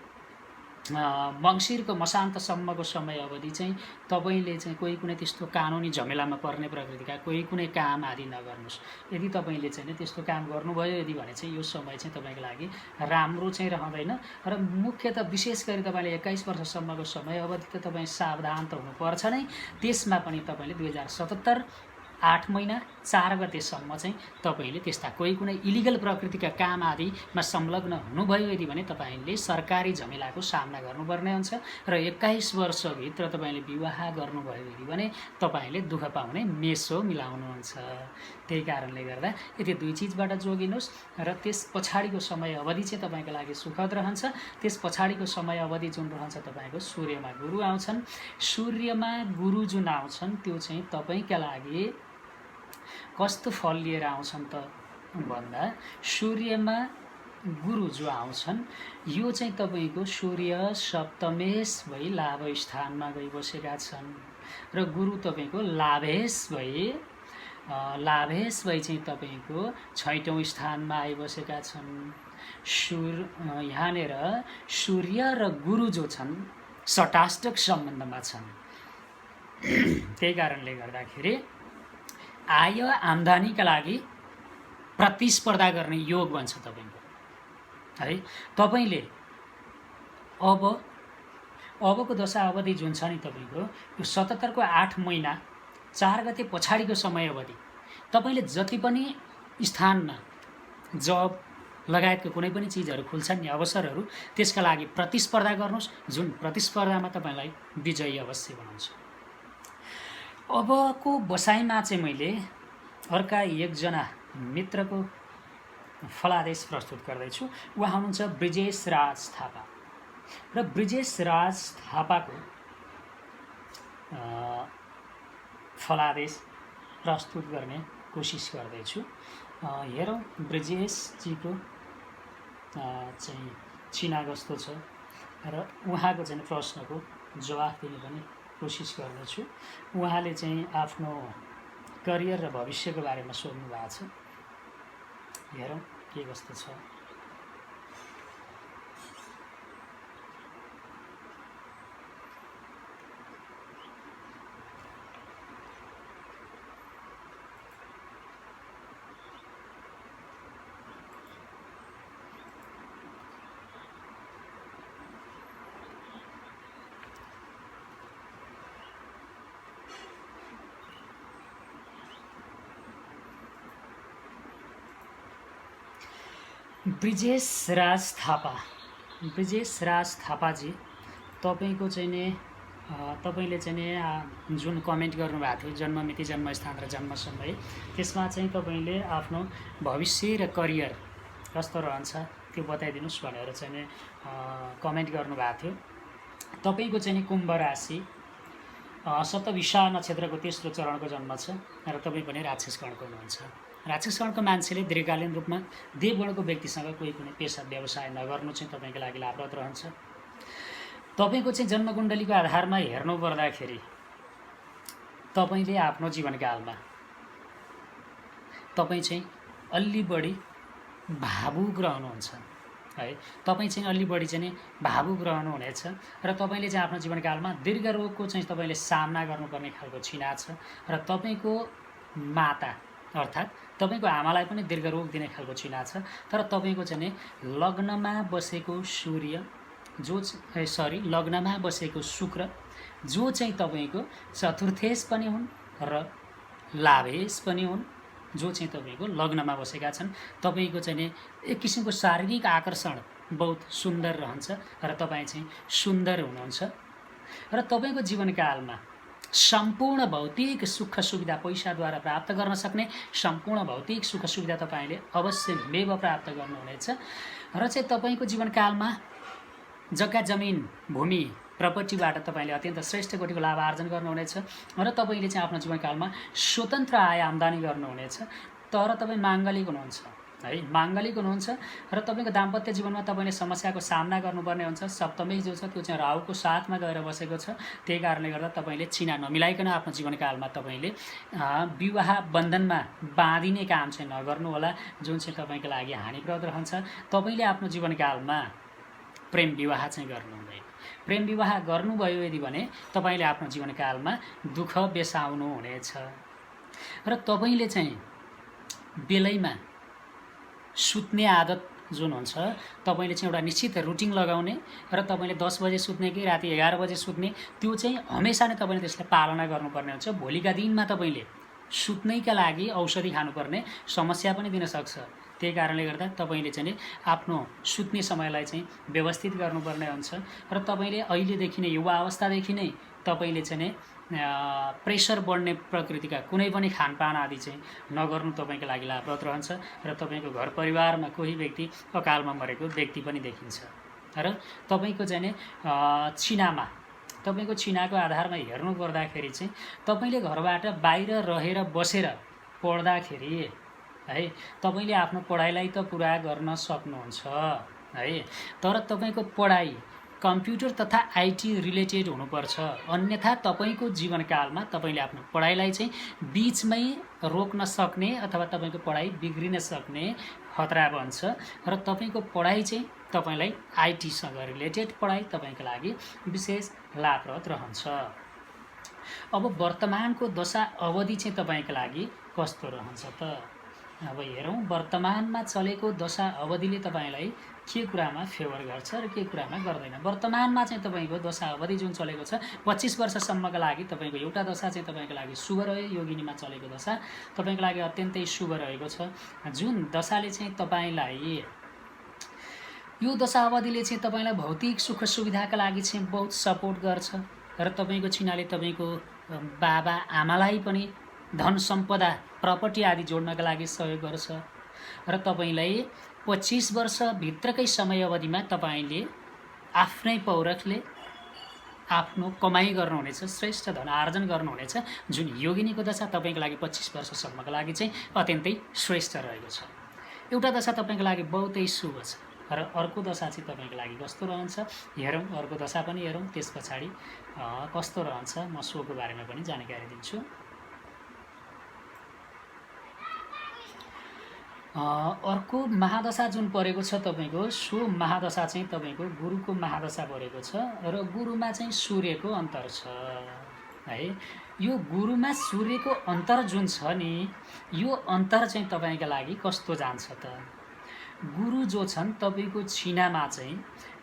मङ्सिरको मसान्तसम्मको समय अवधि चाहिँ तपाईँले चाहिँ कोही कुनै त्यस्तो कानुनी झमेलामा पर्ने प्रकृतिका कोही कुनै काम आदि नगर्नुहोस्। यदि तपाईँले चाहिँ त्यस्तो काम गर्नुभयो यदि भने चाहिँ यो समय चाहिँ तपाईँको लागि राम्रो चाहिँ रहँदैन। र मुख्यतः विशेष गरी तपाईँले 21 वर्षसम्मको समय अवधि त तपाईँ सावधान त हुनुपर्छ नै। त्यसमा पनि तपाईँले 2077 8 महिना 4 गतेसम्म चाहिँ तपाईँले त्यस्ता कोही कुनै इलिगल प्रकृतिका काम आदिमा संलग्न हुनुभयो यदि भने तपाईँले सरकारी झमेलाको सामना गर्नुपर्ने हुन्छ। र 21 वर्षभित्र तपाईँले विवाह गर्नुभयो यदि भने तपाईँले दुःख पाउने मेसो मिलाउनुहुन्छ। त्यही कारणले गर्दा यति दुई चिजबाट जोगिनुहोस्। र त्यस पछाडिको समय अवधि चाहिँ तपाईँको लागि सुखद रहन्छ। त्यस पछाडिको समय अवधि जुन रहन्छ तपाईँको सूर्यमा गुरु आउँछन्। सूर्यमा गुरु जुन आउँछन् त्यो चाहिँ तपाईँका लागि कस्तो फल लिएर आउँछन् त भन्दा, सूर्यमा गुरु जो आउँछन् यो चाहिँ तपाईँको सूर्य सप्तमेश भई लाभ स्थानमा गई बसेका छन्। र गुरु तपाईँको लाभेश भई चाहिँ तपाईँको 6औं स्थानमा आइबसेका छन्। यहाँनिर सूर्य र गुरु जो छन् सटाष्टक सम्बन्धमा छन्। त्यही कारणले गर्दाखेरि आय आम्दानीका लागि प्रतिस्पर्धा गर्ने योग बन्छ तपाईँको है। तपाईँले अबको दशा अवधि जुन छ नि तपाईँको यो 77 को 8 महिना 4 गते पछाडिको समय अवधि तपाईँले जति पनि स्थानमा जब लगायतको कुनै पनि चिजहरू खुल्छन् नि अवसरहरू, त्यसका लागि प्रतिस्पर्धा गर्नुहोस्। जुन प्रतिस्पर्धामा तपाईँलाई विजयी अवश्य बनाउँछ। अबको बसाइमा चाहिँ मैले अर्का एकजना मित्रको फलादेश प्रस्तुत गर्दैछु। उहाँ हुनुहुन्छ ब्रिजेश राज थापा। र ब्रिजेश राज थापाको फलादेश प्रस्तुत गर्ने कोसिस गर्दैछु। हेरौँ ब्रिजेशजीको चाहिँ चिना कस्तो छ र उहाँको चाहिँ प्रश्नको जवाफ दिने पनि कोसिस गर्दछु। उहाँले चाहिँ आफ्नो करियर र भविष्यको बारेमा सोध्नु भएको छ। हेरौँ के कस्तो छ। ब्रिजेश राज थापाजी, तपाईँको चाहिँ नि तपाईँले चाहिँ नि जुन कमेन्ट गर्नुभएको थियो जन्ममिति, जन्मस्थान र जन्म समय, त्यसमा चाहिँ तपाईँले आफ्नो भविष्य र करियर कस्तो रहन्छ त्यो बताइदिनुहोस् भनेर चाहिँ नि कमेन्ट गर्नुभएको थियो। तपाईँको चाहिँ नि कुम्भ राशि शतभिषा नक्षत्रको तेस्रो चरणको जन्म छ र तपाईँ पनि राक्षसगणको हुनुहुन्छ। राक्षसगणको मान्छेले दीर्घकालीन रूपमा देवगणको व्यक्तिसँग कोही कुनै पेसा व्यवसाय नगर्नु चाहिँ तपाईँको लागि लाभप्रद रहन्छ। तपाईँको चाहिँ जन्मकुण्डलीको आधारमा हेर्नु पर्दाखेरि तपाईँले आफ्नो जीवनकालमा तपाईँ चाहिँ अलि बढी भावुक रहनुहुन्छ है। तपाईँ चाहिँ अलि बढी चाहिँ नि भावुक रहनुहुनेछ र तपाईँले चाहिँ आफ्नो जीवनकालमा दीर्घ रोगको चाहिँ तपाईँले सामना गर्नुपर्ने खालको छिना छ र तपाईँको माता अर्थात् तपाईँको आमालाई पनि दीर्घ रोग दिने खालको छिना छ। तर तपाईँको चाहिँ नि लग्नमा बसेको सूर्य लग्नमा बसेको शुक्र जो चाहिँ तपाईँको चतुर्थेश पनि हुन् र लाभेश पनि हुन्, जो चाहिँ तपाईँको लग्नमा बसेका छन्। तपाईँको चाहिँ नि एक किसिमको शारीरिक आकर्षण बहुत सुन्दर रहन्छ र तपाईँ चाहिँ सुन्दर हुनुहुन्छ र तपाईँको जीवनकालमा सम्पूर्ण भौतिक सुख सुविधा पैसाद्वारा प्राप्त गर्न सक्ने सम्पूर्ण भौतिक सुख सुविधा तपाईँले अवश्य मेव प्राप्त गर्नुहुनेछ र चाहिँ तपाईँको जीवनकालमा जग्गा जमिन भूमि प्रपर्टीबाट तपाईँले अत्यन्त श्रेष्ठ कोटिको लाभ आर्जन गर्नुहुनेछ र तपाईँले चाहिँ आफ्नो जीवनकालमा स्वतन्त्र आय आम्दानी गर्नुहुनेछ। तर तपाईँ माङ्गलिक हुनुहुन्छ है, माङ्गलिक हुनुहुन्छ र तपाईँको दाम्पत्य जीवनमा तपाईँले समस्याको सामना गर्नुपर्ने हुन्छ। सप्तमी जो छ त्यो चाहिँ राहुको साथमा गएर बसेको छ, त्यही कारणले गर्दा तपाईँले छिना नमिलाइकन आफ्नो जीवनकालमा तपाईँले विवाह बन्धनमा बाँधिने काम चाहिँ नगर्नु होला, जुन चाहिँ तपाईँको लागि हानिप्रद रहन्छ। तपाईँले आफ्नो जीवनकालमा प्रेम विवाह चाहिँ गर्नु हुँदैन। प्रेम विवाह गर्नुभयो यदि भने तपाईँले आफ्नो जीवनकालमा दुःख बेसाउनु हुनेछ र तपाईँले चाहिँ बेलैमा सुत्ने आदत जुन हुन्छ, तपाईँले चाहिँ एउटा निश्चित रुटिन लगाउने र तपाईँले 10 बजे सुत्ने कि राति 11 बजे सुत्ने, त्यो चाहिँ हमेसा नै तपाईँले त्यसलाई पालना गर्नुपर्ने हुन्छ। भोलिका दिनमा तपाईँले सुत्नैका लागि औषधि खानुपर्ने समस्या पनि दिन सक्छ। त्यही कारणले गर्दा तपाईँले चाहिँ आफ्नो सुत्ने समयलाई चाहिँ व्यवस्थित गर्नुपर्ने हुन्छ र तपाईँले अहिलेदेखि नै युवा अवस्थादेखि नै तपाईँले चाहिँ प्रेसर बढ्ने प्रकृतिका कुनै पनि खानपान आदि चाहिँ नगर्नु तपाईँको लागि लाभप्रद रहन्छ र तपाईँको घर परिवारमा कोही व्यक्ति अकालमा मरेको व्यक्ति पनि देखिन्छ र तपाईँको चाहिँ छिनामा तपाईँको छिनाको आधारमा हेर्नु पर्दाखेरि चाहिँ तपाईँले घरबाट बाहिर रहेर बसेर पढ्दाखेरि है तपाईँले आफ्नो पढाइलाई त पुरा गर्न सक्नुहुन्छ है, तर तपाईँको पढाइ कम्प्युटर तथा आइटी रिलेटेड हुनुपर्छ। अन्यथा तपाईँको जीवनकालमा तपाईँले आफ्नो पढाइलाई चाहिँ बिचमै रोक्न सक्ने अथवा तपाईँको पढाइ बिग्रिन सक्ने खतरा बन्छ र तपाईँको पढाइ चाहिँ तपाईँलाई आइटीसँग रिलेटेड पढाइ तपाईँको लागि विशेष लाभप्रद रहन्छ। अब वर्तमानको दशा अवधि चाहिँ तपाईँको लागि कस्तो रहन्छ त? अब हेरौँ वर्तमानमा चलेको दशा अवधिले तपाईँलाई के कुरामा फेभर गर्छ र के कुरामा गर्दैन। वर्तमानमा चाहिँ तपाईँको दशा अवधि जुन चलेको छ 25 वर्षसम्मका लागि तपाईँको एउटा दशा चाहिँ तपाईँको लागि शुभ रह्यो। योगिनीमा चलेको दशा तपाईँको लागि अत्यन्तै शुभ रहेको छ। जुन दशाले चाहिँ तपाईँलाई यो दशा अवधिले चाहिँ तपाईँलाई भौतिक सुख सुविधाका लागि चाहिँ बहुत सपोर्ट गर्छ र तपाईँको छिनाले तपाईँको बाबा आमालाई पनि धन सम्पदा प्रपर्टी आदि जोड्नका लागि सहयोग गर्छ र तपाईँलाई 25 वर्षभित्रकै समय अवधिमा तपाईँले आफ्नै पौरखले आफ्नो कमाइ गर्नुहुनेछ, श्रेष्ठ धन आर्जन गर्नुहुनेछ। जुन योगिनीको दशा तपाईँको लागि 25 वर्षसम्मको लागि चाहिँ अत्यन्तै श्रेष्ठ रहेको छ। एउटा दशा तपाईँको लागि बहुतै शुभ छ र अर्को दशा चाहिँ तपाईँको लागि कस्तो रहन्छ हेरौँ। अर्को दशा पनि हेरौँ, त्यस पछाडि कस्तो रहन्छ म सोको बारेमा पनि जानकारी दिन्छु। अर्को महादशा जुन परेको छ तपाईँको सो महादशा चाहिँ तपाईँको गुरुको महादशा परेको छ र गुरुमा चाहिँ सूर्यको अन्तर छ है। यो गुरुमा सूर्यको अन्तर जुन छ नि, यो अन्तर चाहिँ तपाईँका लागि कस्तो जान्छ त? गुरु जो छन् तपाईँको छिनामा चाहिँ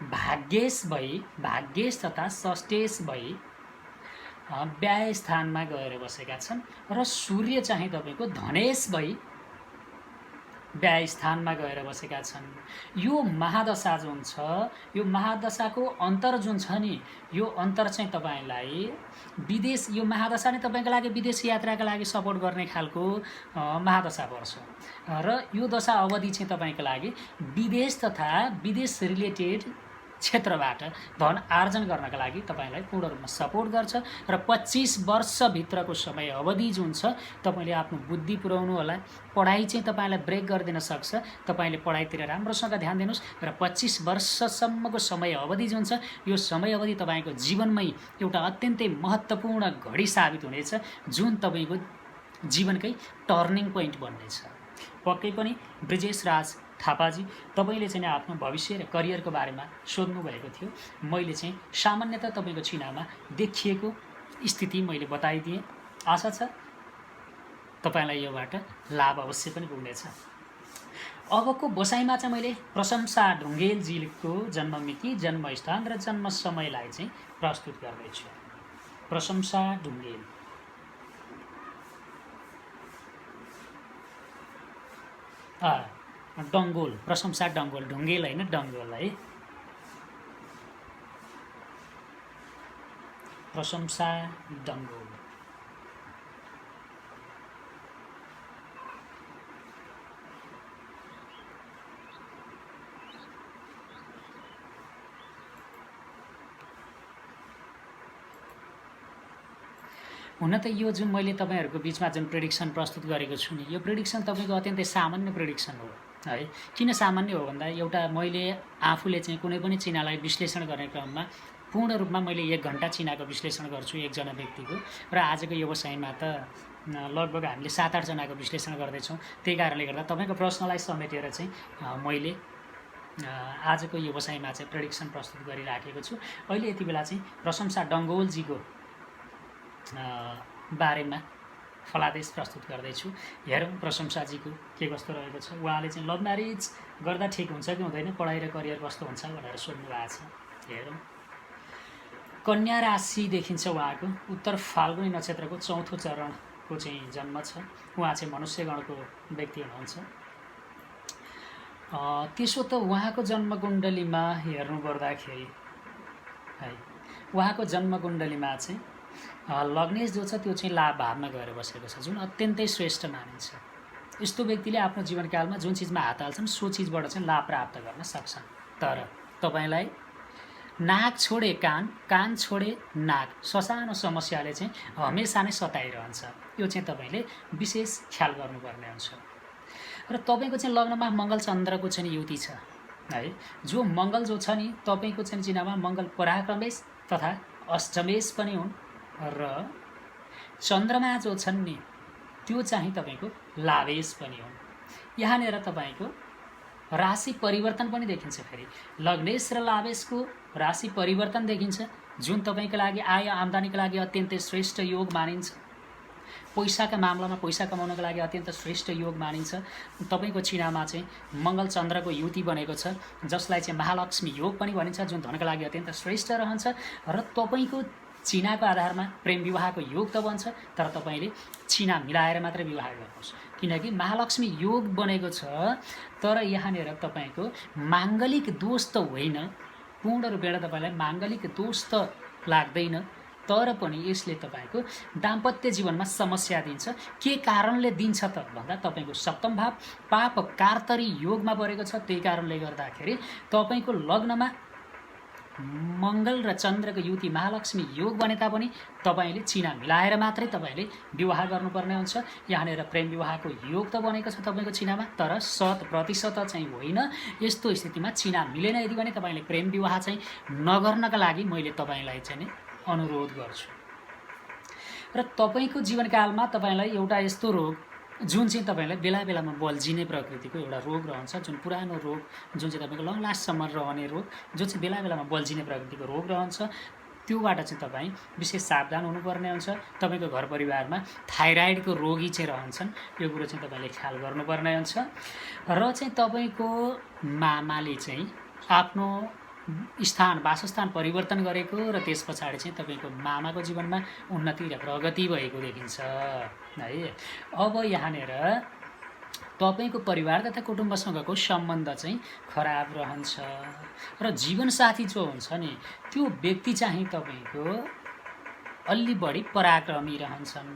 भाग्येश भई, भाग्येश तथा षष्ठेश भई व्याय स्थानमा गएर बसेका छन् र सूर्य चाहिँ तपाईँको धनेश भई व्ययस्थानमा गएर बसेका छन्। यो महादशा जुन छ, यो महादशाको अन्तर जुन छ नि, यो अन्तर चाहिँ तपाईँलाई विदेश, यो महादशा नै तपाईँको लागि विदेश यात्राका लागि सपोर्ट गर्ने खालको महादशा पर्छ र यो दशा अवधि चाहिँ तपाईँको लागि विदेश तथा विदेश रिलेटेड क्षेत्रबाट धन आर्जन गर्नका लागि तपाईँलाई पूर्ण रूपमा सपोर्ट गर्छ र 25 वर्षभित्रको समय अवधि जुन छ तपाईँले आफ्नो बुद्धि पुर्याउनु होला। पढाइ चाहिँ तपाईँलाई ब्रेक गरिदिन सक्छ, तपाईँले पढाइतिर राम्रोसँग ध्यान दिनुहोस् र 25 वर्षसम्मको समय अवधि जुन छ यो समय अवधि तपाईँको जीवनमै एउटा अत्यन्तै महत्त्वपूर्ण घडी साबित हुनेछ, जुन तपाईँको जीवनकै टर्निङ पोइन्ट बन्नेछ। पक्कै पनि ब्रिजेश राज थापाजी, तपाईँले चाहिँ आफ्नो भविष्य र करियरको बारेमा सोध्नु भएको थियो। मैले चाहिँ सामान्यतः तपाईँको चिनामा देखिएको स्थिति मैले बताइदिएँ। आशा छ तपाईँलाई योबाट लाभ अवश्य पनि पुग्नेछ। अबको बसाइमा चाहिँ मैले प्रशंसा ढुङ्गेलजीको जन्ममिति, जन्मस्थान र जन्म समयलाई चाहिँ प्रस्तुत गर्दैछु। प्रशंसा ढुङ्गेल, डङ्गोल, प्रशंसा डङ्गोल, ढुङ्गेल होइन डङ्गोल है। प्रशंसा डङ्गोल। हुन त यो जुन मैले तपाईँहरूको बिचमा जुन प्रेडिक्सन प्रस्तुत गरेको छु नि, यो प्रेडिक्सन तपाईँको अत्यन्तै सामान्य प्रेडिक्सन हो है। किन सामान्य हो भन्दा एउटा मैले आफूले चाहिँ कुनै पनि चिनालाई विश्लेषण गर्ने क्रममा पूर्ण रूपमा मैले 1 घन्टा चिनाको विश्लेषण गर्छु एकजना व्यक्तिको, र आजको व्यवसायमा त लगभग हामीले 7-8 जनाको विश्लेषण गर्दैछौँ। त्यही कारणले गर्दा तपाईँको प्रश्नलाई समेटेर चाहिँ मैले आजको व्यवसायमा चाहिँ प्रेडिक्सन प्रस्तुत गरिराखेको छु। अहिले यति बेला चाहिँ प्रशंसा डङ्गोलजीको बारेमा फलादेश प्रस्तुत गर्दैछु। हेरौँ प्रशंसाजीको के कस्तो रहेको छ। उहाँले चाहिँ लभ म्यारेज गर्दा ठिक हुन्छ कि हुँदैन, पढाइ र करियर कस्तो हुन्छ भनेर सोध्नु भएको छ। हेरौँ। कन्या राशि देखिन्छ उहाँको, उत्तर फाल्गुनी नक्षत्रको 4थो चरणको चाहिँ जन्म छ। उहाँ चाहिँ मनुष्यगणको व्यक्ति हुनुहुन्छ। त्यसो त उहाँको जन्मकुण्डलीमा हेर्नु पर्दाखेरि है, उहाँको जन्मकुण्डलीमा चाहिँ लग्नेश जो छ त्यो चाहिँ लाभ भावमा गएर बसेको छ, जुन अत्यन्तै श्रेष्ठ मानिन्छ। यस्तो व्यक्तिले आफ्नो जीवनकालमा जुन चिजमा हात हाल्छन् सो चिजबाट चाहिँ लाभ प्राप्त गर्न सक्छन्। तर तपाईँलाई नाक छोडे कान, कान छोडे नाक, ससानो समस्याले चाहिँ हमेसा नै सताइरहन्छ। यो चाहिँ तपाईँले विशेष ख्याल गर्नुपर्ने हुन्छ। र तपाईँको चाहिँ लग्नमा मङ्गल चन्द्रको चाहिँ युति छ है। जो मङ्गल जो छ नि तपाईँको चाहिँ चिनामा मङ्गल पराक्रमेश तथा अष्टमेश पनि हुन्, र चन्द्रमा जो छन् नि त्यो चाहिँ तपाईँको लाभेश पनि हुन्। यहाँनिर तपाईँको राशि परिवर्तन पनि देखिन्छ। फेरि लग्नेश र लाभेशको राशि परिवर्तन देखिन्छ, जुन तपाईँको लागि आय आम्दानीको लागि अत्यन्तै श्रेष्ठ योग मानिन्छ। पैसाका मामलामा पैसा कमाउनको लागि अत्यन्त श्रेष्ठ योग मानिन्छ। तपाईँको चिनामा चाहिँ मङ्गल चन्द्रको युति बनेको छ, जसलाई चाहिँ महालक्ष्मी योग पनि भनिन्छ, जुन धनको लागि अत्यन्त श्रेष्ठ रहन्छ। र तपाईँको चिनाको आधारमा प्रेम विवाहको योग त बन्छ, तर तपाईँले चिना मिलाएर मात्रै विवाह गर्नुहोस्, किनकि महालक्ष्मी योग बनेको छ। तर यहाँनिर तपाईँको माङ्गलिक दोष त होइन, पूर्ण रूपेण तपाईँलाई माङ्गलिक दोष त लाग्दैन, तर पनि यसले तपाईँको दाम्पत्य जीवनमा समस्या दिन्छ। के कारणले दिन्छ त भन्दा तपाईँको सप्तम भाव पाप कार्तरी योगमा परेको छ। त्यही कारणले गर्दाखेरि तपाईँको लग्नमा मङ्गल र चन्द्रको युति महालक्ष्मी योग बने तापनि तपाईँले चिना मिलाएर मात्रै तपाईँले विवाह गर्नुपर्ने हुन्छ। यहाँनिर प्रेम विवाहको योग त बनेको छ तपाईँको चिनामा, तर 100% चाहिँ होइन। यस्तो स्थितिमा चिना मिलेन यदि भने तपाईँले प्रेम विवाह चाहिँ नगर्नका लागि मैले तपाईँलाई चाहिँ अनुरोध गर्छु। र तपाईँको जीवनकालमा तपाईँलाई एउटा यस्तो रोग जुन चाहिँ तपाईँलाई बेला बेलामा बल्झिने प्रकृतिको एउटा रोग रहन्छ, जुन पुरानो रोग, जुन चाहिँ तपाईँको लङ लास्टसम्म रहने रोग, जो चाहिँ बेला बेलामा बल्झिने प्रकृतिको रोग रहन्छ, त्योबाट चाहिँ तपाईँ विशेष सावधान हुनुपर्ने हुन्छ। तपाईँको घर परिवारमा थाइराइडको रोगी चाहिँ रहन्छन्, यो कुरो चाहिँ तपाईँले ख्याल गर्नुपर्ने हुन्छ। र चाहिँ तपाईँको मामाले चाहिँ आफ्नो स्थान वासस्थान परिवर्तन गरेको र त्यस पछाडि चाहिँ तपाईँको मामाको जीवनमा उन्नति र प्रगति भएको देखिन्छ है। अब यहाँनिर तपाईँको परिवार तथा कुटुम्बसँगको सम्बन्ध चाहिँ खराब रहन्छ र जीवनसाथी जो हुन्छ नि त्यो व्यक्ति चाहिँ तपाईँको अलि बढी पराक्रमी रहन्छन्।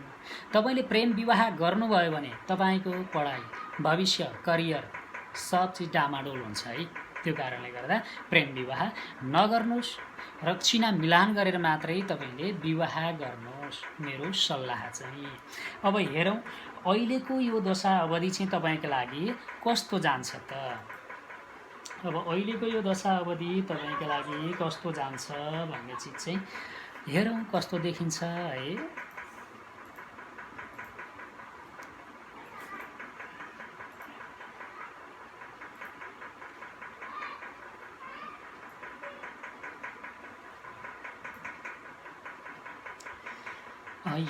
तपाईँले प्रेम विवाह गर्नुभयो भने तपाईँको पढाइ, भविष्य, करियर सब चिज डामाडोल हुन्छ है। त्यो कारणले गर्दा प्रेम विवाह नगर्नुहोस् र चिना मिलान गरेर मात्रै तपाईँले विवाह गर्नुहोस्, मेरो सल्लाह चाहिँ। अब हेरौँ अहिलेको यो दशा अवधि चाहिँ तपाईँको लागि कस्तो जान्छ त। अब अहिलेको यो दशा अवधि तपाईँको लागि कस्तो जान्छ भन्ने चिज चाहिँ हेरौँ कस्तो देखिन्छ है।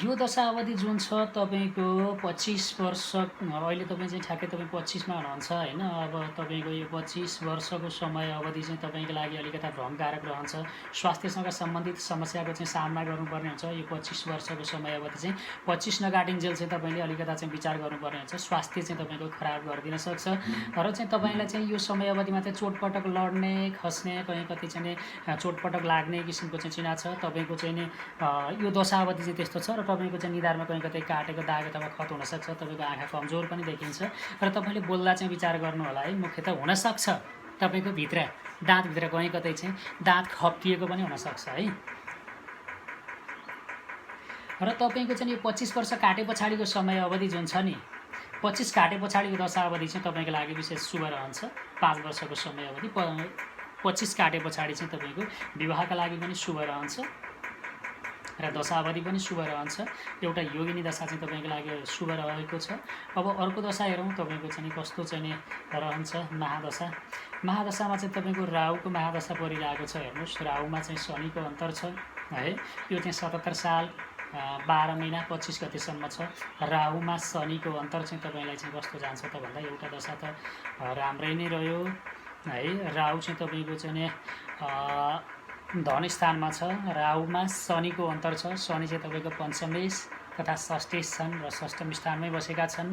यो दशा अवधि जुन छ तपाईँको 25 वर्ष, अहिले तपाईँ चाहिँ ठ्याक्कै तपाईँ 25मा हुनुहुन्छ होइन। अब तपाईँको यो 25 वर्षको समय अवधि चाहिँ तपाईँको लागि अलिकता भ्रमकारक रहन्छ। स्वास्थ्यसँग सम्बन्धित समस्याको चाहिँ सामना गर्नुपर्ने हुन्छ। यो 25 वर्षको समय अवधि चाहिँ 25 नगाटिन्जेल चाहिँ तपाईँले अलिकता चाहिँ विचार गर्नुपर्ने हुन्छ। स्वास्थ्य चाहिँ तपाईँको खराब गरिदिन सक्छ र चाहिँ तपाईँलाई चाहिँ यो समय अवधिमा चाहिँ चोटपटक लड्ने, खस्ने, कहीँ कति चाहिँ चोटपटक लाग्ने किसिमको चाहिँ चिना छ। तपाईँको चाहिँ नि यो दशा अवधि चाहिँ त्यस्तो छ र तपाईँको चाहिँ निधारमा कहीँ कतै काटेको दाग अथवा खत हुनसक्छ। तपाईँको आँखा कमजोर पनि देखिन्छ र तपाईँले बोल्दा चाहिँ विचार गर्नु होला है। मुख्यतः हुनसक्छ तपाईँको भित्र दाँतभित्र कहीँ कतै चाहिँ दाँत खप्टिएको पनि हुनसक्छ है। र तपाईँको चाहिँ यो 25 वर्ष काटे पछाडिको समय अवधि जुन छ नि, 25 काटे पछाडिको दशा अवधि चाहिँ तपाईँको लागि विशेष शुभ रहन्छ। 5 वर्षको समय अवधि 25 काटे पछाडि चाहिँ तपाईँको विवाहका लागि पनि शुभ रहन्छ र दशा अवधि पनि शुभ रहन्छ। एउटा योगिनी दशा चाहिँ तपाईँको लागि शुभ रहेको छ। अब अर्को दशा हेरौँ तपाईँको चाहिँ कस्तो चाहिँ रहन्छ। महादशा, महादशामा चाहिँ तपाईँको राहुको महादशा परिरहेको छ। हेर्नुहोस् राहुमा चाहिँ शनिको अन्तर छ है। यो चाहिँ 77 साल 12 महिना 25 गतेसम्म छ। राहुमा शनिको अन्तर चाहिँ तपाईँलाई चाहिँ कस्तो जान्छ त भन्दा एउटा दशा त राम्रै नै रह्यो है। राहु चाहिँ तपाईँको चाहिँ धन स्थानमा छ। राहुमा शनिको अन्तर छ। शनि चाहिँ तपाईँको पञ्चमेश तथा षष्ठेश छन् र षष्ठम स्थानमै बसेका छन्।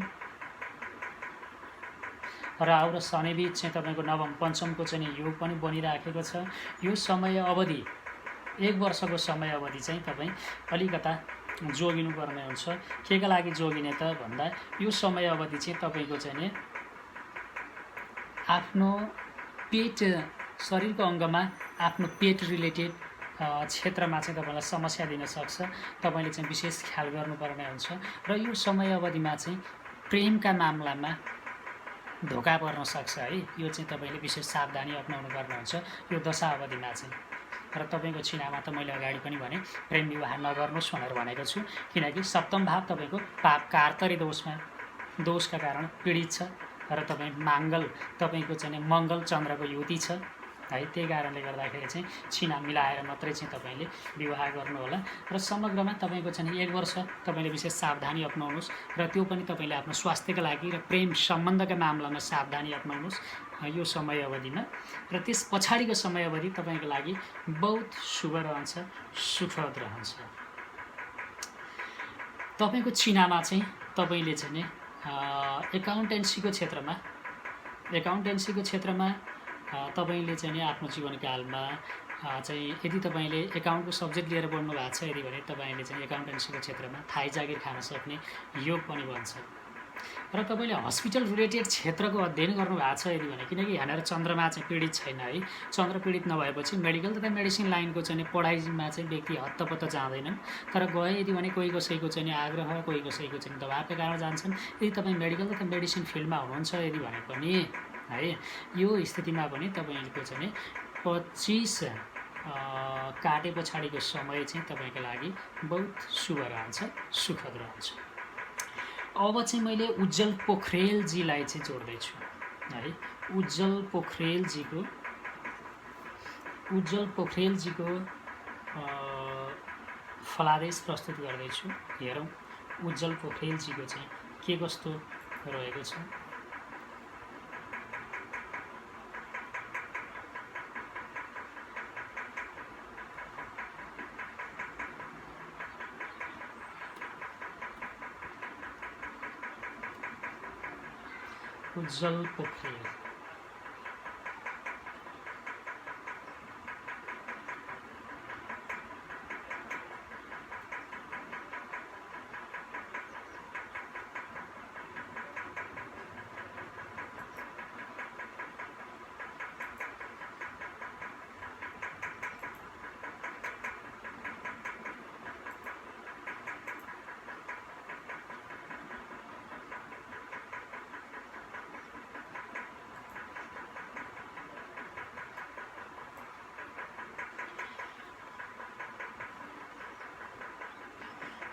राहु र शनि बीच चाहिँ तपाईँको नवम पञ्चमको चाहिँ योग पनि बनिराखेको छ। यो समय अवधि 1 वर्षको समय अवधि चाहिँ तपाईँ अलिकता जोगिनु पर्ने हुन्छ। केका लागि जोगिने त भन्दा यो समय अवधि चाहिँ तपाईँको चाहिँ आफ्नो पेट, शरीरको अङ्गमा आफ्नो पेट रिलेटेड क्षेत्रमा चाहिँ तपाईँलाई समस्या दिन सक्छ। तपाईँले चाहिँ विशेष ख्याल गर्नुपर्ने हुन्छ र यो समय अवधिमा चाहिँ प्रेमका मामलामा धोका पर्न सक्छ है। यो चाहिँ तपाईँले विशेष सावधानी अपनाउनु पर्ने हुन्छ यो दशा अवधिमा चाहिँ। र तपाईँको छिनामा त मैले अगाडि पनि भने प्रेम विवाह नगर्नुहोस् भनेर भनेको छु, किनकि सप्तम भाव तपाईँको पाप कार्तरी दोषका कारण पीडित छ र तपाईँ माङ्गल तपाईँको चाहिँ मङ्गल चन्द्रको युति छ है। त्यही कारणले गर्दाखेरि चाहिँ छिना मिलाएर मात्रै चाहिँ तपाईँले विवाह गर्नुहोला र समग्रमा तपाईँको चाहिँ 1 वर्ष तपाईँले विशेष सावधानी अपनाउनुहोस् र त्यो पनि तपाईँले आफ्नो स्वास्थ्यका लागि र प्रेम सम्बन्धका मामलामा सावधानी अपनाउनुहोस् यो समय अवधिमा। र त्यस पछाडिको समय अवधि तपाईँको लागि बहुत शुभ रहन्छ, सुखद रहन्छ। तपाईँको चिनामा चाहिँ तपाईँले चाहिँ एकाउन्टेन्सीको क्षेत्रमा तपाईँले चाहिँ आफ्नो जीवनकालमा चाहिँ यदि तपाईँले एकाउन्टको सब्जेक्ट लिएर पढ्नु भएको छ यदि भने तपाईँले चाहिँ एकाउन्टेन्सीको क्षेत्रमा थाहै जागिर खान सक्ने योग पनि बन्छ। र तपाईँले हस्पिटल रिलेटेड क्षेत्रको अध्ययन गर्नुभएको छ यदि भने, किनकि यहाँनिर चन्द्रमा चाहिँ पीडित छैन है। चन्द्र पीडित नभएपछि मेडिकल तथा मेडिसिन लाइनको चाहिँ पढाइमा चाहिँ व्यक्ति हत्तपत्त जाँदैनन्। तर गए यदि भने कोही कसैको चाहिँ आग्रह, कोही कसैको चाहिँ दबावका कारण जान्छन्। यदि तपाईँ मेडिकल तथा मेडिसिन फिल्डमा हुनुहुन्छ यदि भने पनि है, यो स्थितिमा पनि तपाईँको चाहिँ 25 काटे पछाडिको समय चाहिँ तपाईँको लागि बहुत शुभ रहन्छ, सुखद रहन्छ। अब चाहिँ मैले उज्जवल पोखरेलजीलाई चाहिँ जोड्दैछु है। उज्जवल पोखरेलजीको फलादेश प्रस्तुत गर्दैछु। हेरौँ उज्जवल पोखरेलजीको चाहिँ के कस्तो रहेको छ। उज्जवल पोखरेल।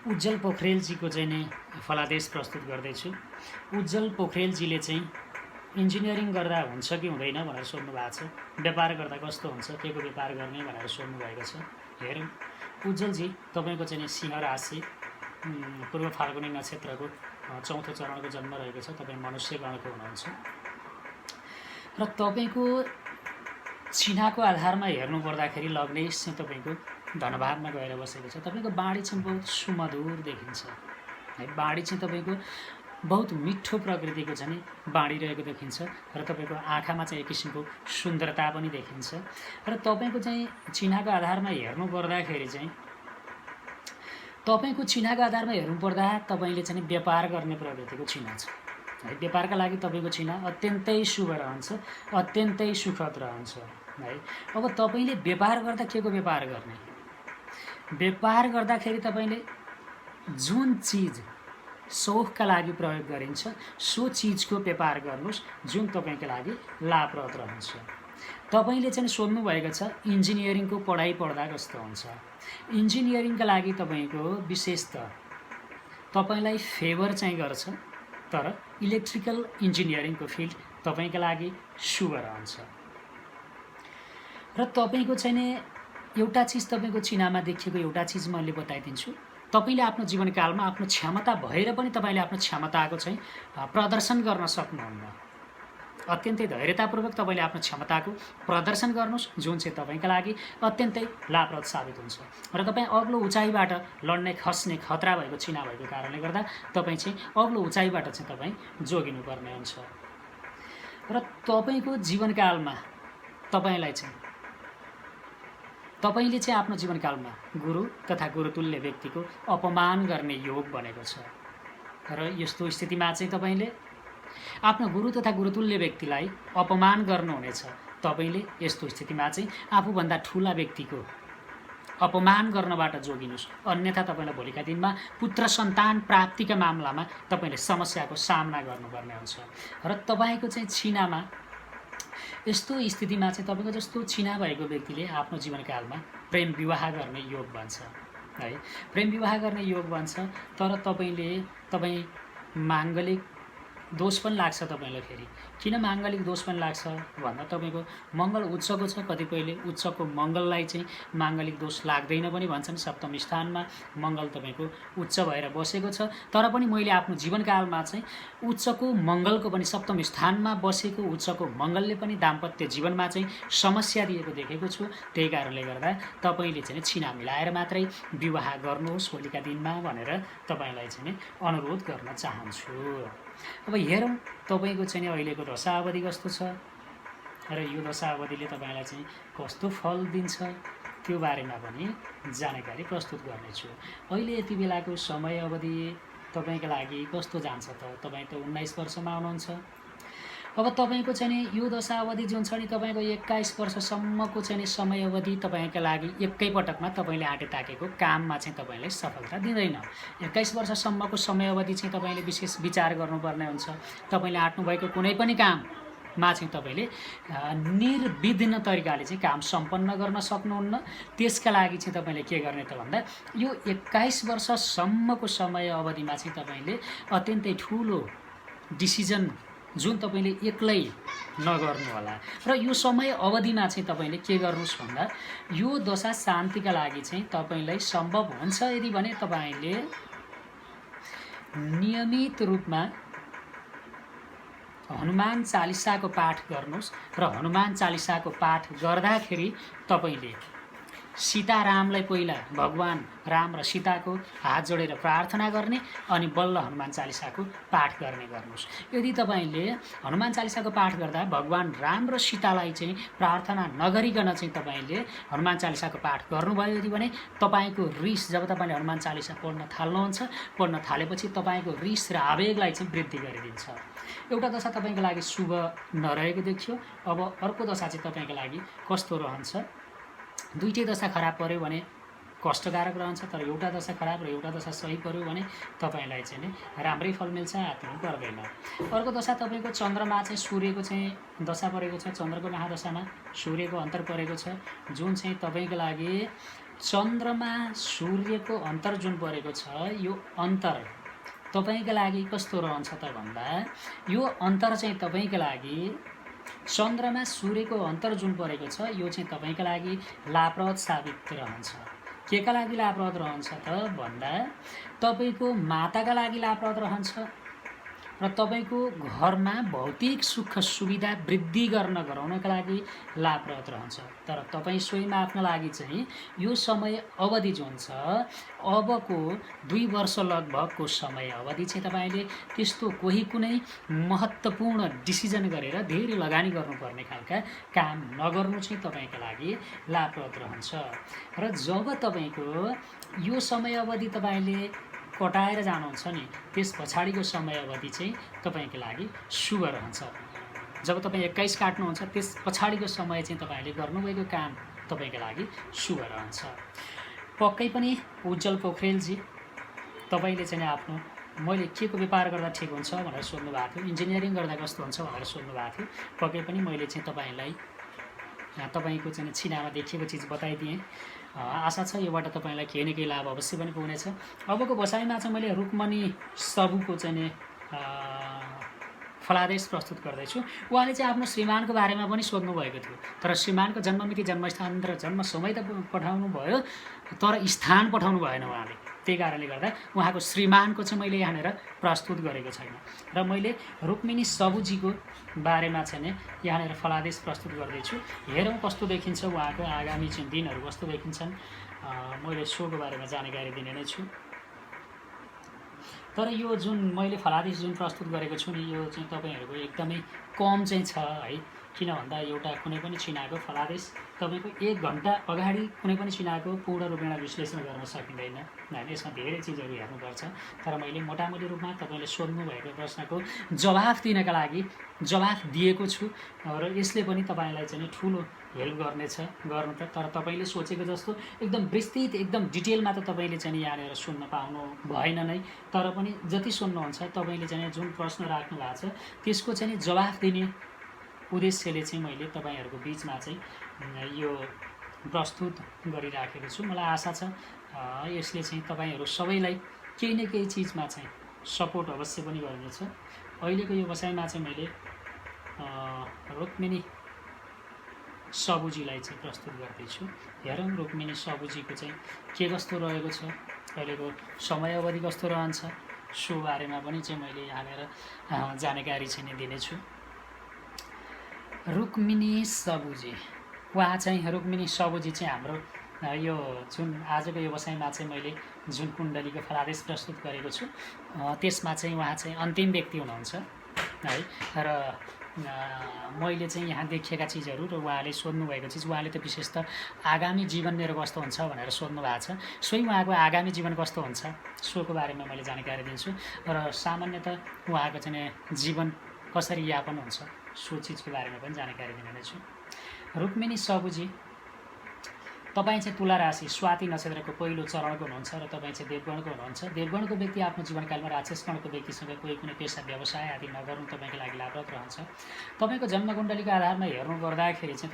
उज्जवल पोखरेलजीको चाहिँ नै फलादेश प्रस्तुत गर्दैछु। उज्जवल पोखरेलजीले चाहिँ इन्जिनियरिङ गर्दा हुन्छ कि हुँदैन भनेर सोध्नु भएको छ। व्यापार गर्दा कस्तो हुन्छ, के को व्यापार गर्ने भनेर सोध्नु भएको छ। हेरौँ, उज्जवलजी तपाईँको चाहिँ नि सिंह राशि पूर्व फाल्गुनी नक्षत्रको चौथो चरणको जन्म रहेको छ। तपाईँ मनुष्य गणको हुनुहुन्छ र तपाईँको चिन्हको आधारमा हेर्नु पर्दाखेरि लग्नेश चाहिँ तपाईँको धनभावमा गएर बसेको छ। तपाईँको बाणी चाहिँ बहुत सुमधुर देखिन्छ है। बाणी चाहिँ तपाईँको बहुत मिठो प्रकृतिको छ नि बाणी रहेको देखिन्छ र तपाईँको आँखामा चाहिँ एक किसिमको सुन्दरता पनि देखिन्छ। र तपाईँको चाहिँ चिन्हको आधारमा हेर्नु पर्दाखेरि चाहिँ तपाईँको चिन्हको आधारमा हेर्नुपर्दा तपाईँले चाहिँ व्यापार गर्ने प्रवृत्तिको चिन्ह छ है। व्यापारका लागि तपाईँको चिन्ह अत्यन्तै शुभ रहन्छ, अत्यन्तै सुखद रहन्छ है। अब तपाईँले व्यापार गर्दा के को व्यापार गर्ने? व्यापार गर्दाखेरि तपाईँले जुन चिज सौखका लागि प्रयोग गरिन्छ सो चिजको व्यापार गर्नुहोस् जुन तपाईँको लागि लाभप्रद रहन्छ। तपाईँले चाहिँ सोध्नुभएको छ इन्जिनियरिङको पढाइ पढ्दा कस्तो हुन्छ। इन्जिनियरिङका लागि तपाईँको विशेषतः तपाईँलाई फेभर चाहिँ गर्छ, तर इलेक्ट्रिकल इन्जिनियरिङको फिल्ड तपाईँको लागि शुभ रहन्छ। र तपाईँको चाहिँ एउटा चिज तपाईँको चिनामा देखिएको एउटा चिज मैले बताइदिन्छु। तपाईँले आफ्नो जीवनकालमा आफ्नो क्षमता भएर पनि तपाईँले आफ्नो क्षमताको चाहिँ प्रदर्शन गर्न सक्नुहुन्न। अत्यन्तै धैर्यतापूर्वक तपाईँले आफ्नो क्षमताको प्रदर्शन गर्नुहोस् जुन चाहिँ तपाईँका लागि अत्यन्तै लाभप्रद साबित हुन्छ। र तपाईँ अग्लो उचाइबाट लड्ने खस्ने खतरा भएको चिना भएको कारणले गर्दा तपाईँ चाहिँ अग्लो उचाइबाट चाहिँ तपाईँ जोगिनुपर्ने हुन्छ। र तपाईँको जीवनकालमा तपाईँले चाहिँ आफ्नो जीवनकालमा गुरु तथा गुरुतुल्य व्यक्तिको अपमान गर्ने योग बनेको छ। र यस्तो स्थितिमा चाहिँ तपाईँले आफ्नो गुरु तथा गुरुतुल्य व्यक्तिलाई अपमान गर्नुहुनेछ। तपाईँले यस्तो स्थितिमा चाहिँ आफूभन्दा ठुला व्यक्तिको अपमान गर्नबाट जोगिनुहोस्, अन्यथा तपाईँलाई भोलिका दिनमा पुत्र सन्तान प्राप्तिका मामलामा तपाईँले समस्याको सामना गर्नुपर्ने हुन्छ। र तपाईँको चाहिँ चिनामा यस्तो स्थितिमा चाहिँ तपाईँको जस्तो चिना भएको व्यक्तिले आफ्नो जीवनकालमा प्रेम विवाह गर्ने योग बन्छ है। प्रेम विवाह गर्ने योग बन्छ, तर तपाईँ माङ्गलिक दोष पनि लाग्छ तपाईँलाई। फेरि किन माङ्गलिक दोष पनि लाग्छ भन्दा तपाईँको मङ्गल उच्चको छ। कतिपयले उच्चको मङ्गललाई चाहिँ माङ्गलिक दोष लाग्दैन पनि भन्छन्। सप्तम स्थानमा मङ्गल तपाईँको उच्च भएर बसेको छ, तर पनि मैले आफ्नो जीवनकालमा चाहिँ उच्चको मङ्गलको पनि सप्तम स्थानमा बसेको उच्चको मङ्गलले पनि दाम्पत्य जीवनमा चाहिँ समस्या दिएको देखेको छु। त्यही कारणले गर्दा तपाईँले चाहिँ छिना मिलाएर मात्रै विवाह गर्नुहोस् भोलिका दिनमा भनेर तपाईँलाई चाहिँ अनुरोध गर्न चाहन्छु। अब हेरौँ तपाईँको चाहिँ अहिलेको दशावधि कस्तो छ र यो दशावधिले तपाईँलाई चाहिँ कस्तो फल दिन्छ त्यो बारेमा पनि जानकारी प्रस्तुत गर्नेछु। अहिले यति बेलाको समय अवधि तपाईँको लागि कस्तो जान्छ त? तपाईँ त 19 वर्षमा हुनुहुन्छ। अब तपाईँको चाहिँ यो दशावधि जुन छ नि तपाईँको 21 वर्षसम्मको चाहिँ समय अवधि तपाईँका लागि एकैपटकमा तपाईँले आँटे ताकेको काममा चाहिँ तपाईँलाई सफलता दिँदैन। 21 वर्षसम्मको समय अवधि चाहिँ तपाईँले विशेष विचार गर्नुपर्ने हुन्छ। तपाईँले आँट्नुभएको कुनै पनि काममा चाहिँ तपाईँले निर्विघ्न तरिकाले चाहिँ काम सम्पन्न गर्न सक्नुहुन्न। त्यसका लागि चाहिँ तपाईँले के गर्ने त भन्दा यो 21 वर्षसम्मको समय अवधिमा चाहिँ तपाईँले अत्यन्तै ठुलो डिसिजन जुन तपाईँले एक्लै नगर्नु होला। र यो समय अवधिमा चाहिँ तपाईँले के गर्नुहोस् भन्दा यो दशा शान्तिका लागि चाहिँ तपाईँलाई सम्भव हुन्छ यदि भने तपाईँले नियमित रूपमा हनुमान चालिसाको पाठ गर्नुहोस्। र हनुमान चालिसाको पाठ गर्दाखेरि तपाईँले सीतारामलाई पहिला भगवान राम र सीताको हात जोडेर प्रार्थना गर्ने अनि बल्ल हनुमान चालिसाको पाठ गर्ने गर्नुहोस्। यदि तपाईँले हनुमान चालिसाको पाठ गर्दा भगवान राम र सीतालाई चाहिँ प्रार्थना नगरिकन चाहिँ तपाईँले हनुमान चालिसाको पाठ गर्नुभयो यदि भने तपाईँको रिस, जब तपाईँले हनुमान चालिसा पढ्न थालेपछि तपाईँको रिस र आवेगलाई चाहिँ वृद्धि गरिदिन्छ। एउटा दशा तपाईँको लागि शुभ नरहेको देखियो। अब अर्को दशा चाहिँ तपाईँको लागि कस्तो रहन्छ? दुईटै दशा खराब पर्यो भने कष्टकारक रहन्छ, तर एउटा दशा खराब र एउटा दशा सही पर्यो भने तपाईँलाई चाहिँ नि राम्रै फल मिल्छ, हात्नु पर्दैन। अर्को दशा तपाईँको चन्द्रमा चाहिँ सूर्यको चाहिँ दशा परेको छ, चन्द्रको महादशामा सूर्यको अन्तर परेको छ, जुन चाहिँ तपाईँको लागि चन्द्रमा सूर्यको अन्तर जुन परेको छ, यो अन्तर तपाईँको लागि कस्तो रहन्छ त भन्दा यो अन्तर चाहिँ तपाईँको लागि चन्द्रमा सूर्यको अन्तर जुन परेको छ यो चाहिँ तपाईँको लागि लाभप्रद साबित रहन्छ। के का लागि लाभप्रद रहन्छ त भन्दा तपाईँको माताका लागि लाभप्रद रहन्छ र तपाईँको घरमा भौतिक सुख सुविधा वृद्धि गराउनका लागि लाभप्रद रहन्छ। तर तपाईँ स्वयं आफ्नो लागि चाहिँ यो समय अवधि जुन छ, अबको 2 वर्ष लगभगको समय अवधि चाहिँ तपाईँले त्यस्तो कुनै महत्त्वपूर्ण डिसिजन गरेर धेरै लगानी गर्नुपर्ने खालका काम नगर्नु चाहिँ तपाईँको लागि लाभप्रद रहन्छ। र जब तपाईँको यो समय अवधि तपाईँले कटाएर जानुहुन्छ नि, त्यस पछाडिको समय अवधि चाहिँ तपाईँको लागि शुभ रहन्छ। जब तपाईँ 21 काट्नुहुन्छ त्यस पछाडिको समय चाहिँ तपाईँले गर्नुभएको काम तपाईँको लागि शुभ रहन्छ। पक्कै पनि उज्जवल पोखरेलजी, तपाईँले चाहिँ आफ्नो मैले के को व्यापार गर्दा ठिक हुन्छ भनेर सोध्नु भएको थियो, इन्जिनियरिङ गर्दा कस्तो हुन्छ भनेर सोध्नु भएको थियो। पक्कै पनि मैले चाहिँ तपाईँलाई तपाईँको चाहिँ छिनामा देखिएको चिज बताइदिएँ। आशा छ योबाट तपाईँलाई केही न केही लाभ अवश्य पनि पुग्नेछ। अबको बसाइमा चाहिँ मैले रुक्मणी सबुको चाहिँ फलादेश प्रस्तुत गर्दैछु। उहाँले चाहिँ आफ्नो श्रीमानको बारेमा पनि सोध्नु भएको थियो, तर श्रीमानको जन्ममिति, जन्मस्थान र जन्म समय त पठाउनु भयो, तर स्थान पठाउनु भएन उहाँले। त्यही कारणले गर्दा उहाँको श्रीमानको चाहिँ मैले यहाँनिर प्रस्तुत गरेको छैन र मैले रुक्मिणी सबुजीको बारेमा चाहिँ यहाँनिर फलादेश प्रस्तुत गर्दैछु। हेरौँ कस्तो देखिन्छ उहाँको आगामी चाहिँ दिनहरू कस्तो देखिन्छन्। मैले सोको बारेमा जानकारी दिने नै छु। तर यो जुन मैले फलादेश जुन प्रस्तुत गरेको छु नि, यो चाहिँ तपाईँहरूको एकदमै कम चाहिँ छ है। किन भन्दा एउटा कुनै पनि चिनाको फलादेश तपाईँको 1 घन्टा अगाडि कुनै पनि चिनाको पूर्ण रूपमा विश्लेषण गर्न सकिँदैन होइन। यसमा धेरै चिजहरू हेर्नुपर्छ। तर मैले मोटामोटी रूपमा तपाईँले सोध्नु भएको प्रश्नको जवाफ दिनका लागि जवाफ दिएको छु र यसले पनि तपाईँलाई चाहिँ ठुलो हेल्प गर्नु त। तर तपाईँले सोचेको जस्तो एकदम विस्तृत एकदम डिटेलमा त तपाईँले चाहिँ यहाँनिर सुन्न पाउनु भएन नै। तर पनि जति सुन्नुहुन्छ तपाईँले चाहिँ जुन प्रश्न राख्नु भएको छ त्यसको चाहिँ जवाफ दिने उद्देश्यले चाहिँ मैले तपाईँहरूको बिचमा चाहिँ यो प्रस्तुत गरिराखेको छु। मलाई आशा छ यसले चाहिँ तपाईँहरू सबैलाई केही न केही चिजमा चाहिँ सपोर्ट अवश्य पनि गर्नेछ। अहिलेको यो बसाइमा चाहिँ मैले रुक्मिणी सबुजीलाई चाहिँ प्रस्तुत गर्दैछु। हेरौँ रुक्मिणी सबुजीको चाहिँ के कस्तो रहेको छ, अहिलेको समय अवधि कस्तो रहन्छ, सो बारेमा पनि चाहिँ मैले यहाँनिर जानकारी चाहिँ दिनेछु। रुक्मिणी सबुजी, उहाँ चाहिँ रुक्मिणी सबुजी चाहिँ हाम्रो यो जुन आजको यो बसाइमा चाहिँ मैले जुन कुण्डलीको फलादेश प्रस्तुत गरेको छु त्यसमा चाहिँ उहाँ चाहिँ अन्तिम व्यक्ति हुनुहुन्छ है। र मैले चाहिँ यहाँ देखिएका चिजहरू र उहाँले सोध्नुभएको चिज, उहाँले त विशेष त आगामी जीवन मेरो कस्तो हुन्छ भनेर सोध्नु भएको छ। स्वयं उहाँको आगामी जीवन कस्तो हुन्छ सोको बारेमा मैले जानकारी दिन्छु र सामान्यतः उहाँको चाहिँ जीवन कसरी यापन हुन्छ सो चिजको बारेमा पनि जानकारी दिने नै छु। रुक्मिणी सबुजी, तपाईँ चाहिँ तुला राशि स्वाति नक्षत्रको पहिलो चरणको हुनुहुन्छ र तपाईँ चाहिँ देवगणको हुनुहुन्छ। देवगणको व्यक्ति आफ्नो जीवनकालमा राक्षसगणको व्यक्तिसँग कोही कुनै पेसा व्यवसाय आदि नगर्नु तपाईँको लागि लाभप्रद रहन्छ। तपाईँको जन्मकुण्डलीको आधारमा हेर्नु पर्दाखेरि चाहिँ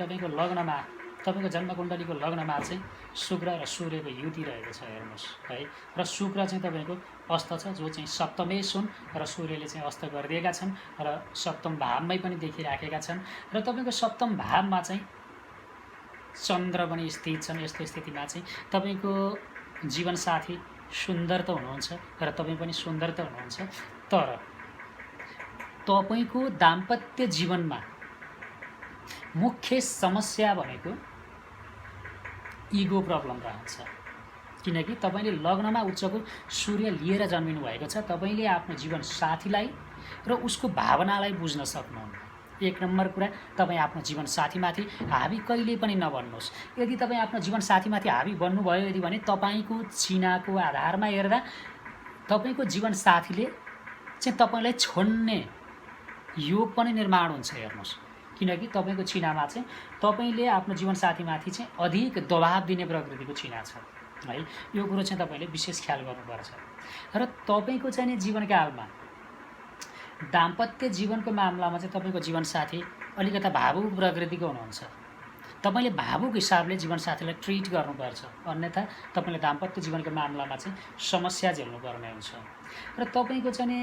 तपाईँको जन्मकुण्डलीको लग्नमा चाहिँ शुक्र र सूर्यको युति रहेको छ हेर्नुहोस् है। र शुक्र चाहिँ तपाईँको अस्त छ, जो चाहिँ सप्तमेश हुन् र सूर्यले चाहिँ अस्त गरिदिएका छन् र सप्तम भावमै पनि देखिराखेका छन् र तपाईँको सप्तम भावमा चाहिँ चन्द्र पनि स्थित छन्। यस्तो स्थितिमा चाहिँ तपाईँको जीवनसाथी सुन्दर त हुनुहुन्छ र तपाईँ पनि सुन्दर त हुनुहुन्छ, तर तपाईँको दाम्पत्य जीवनमा मुख्य समस्या भनेको इगो प्रब्लम रहन्छ, किनकि तपाईँले लग्नमा उच्चको सूर्य लिएर जन्मिनु भएको छ। तपाईँले आफ्नो जीवन साथीलाई र उसको भावनालाई बुझ्न सक्नुहुन्न। एक नम्बर कुरा, तपाईँ आफ्नो जीवन साथीमाथि हावी कहिल्यै पनि नबन्नुहोस्। यदि तपाईँ आफ्नो जीवन साथीमाथि हावी बन्नुभयो यदि भने तपाईँको चिनाको आधारमा हेर्दा तपाईँको जीवन साथीले चाहिँ तपाईँलाई छोड्ने योग पनि निर्माण हुन्छ। हेर्नुहोस्, किनकि तपाईँको चिनामा चाहिँ तपाईँले आफ्नो जीवन साथीमाथि चाहिँ अधिक दबाब दिने प्रकृतिको चिना छ है। यो कुरो चाहिँ तपाईँले विशेष ख्याल गर्नुपर्छ। र तपाईँको चाहिँ नि जीवनकालमा दाम्पत्य जीवनको मामलामा चाहिँ तपाईँको जीवनसाथी अलिकता भावुक प्रकृतिको हुनुहुन्छ। तपाईँले भावुक हिसाबले जीवनसाथीलाई ट्रिट गर्नुपर्छ, अन्यथा तपाईँले दाम्पत्य जीवनको मामलामा चाहिँ समस्या झेल्नुपर्ने हुन्छ। र तपाईँको चाहिँ नि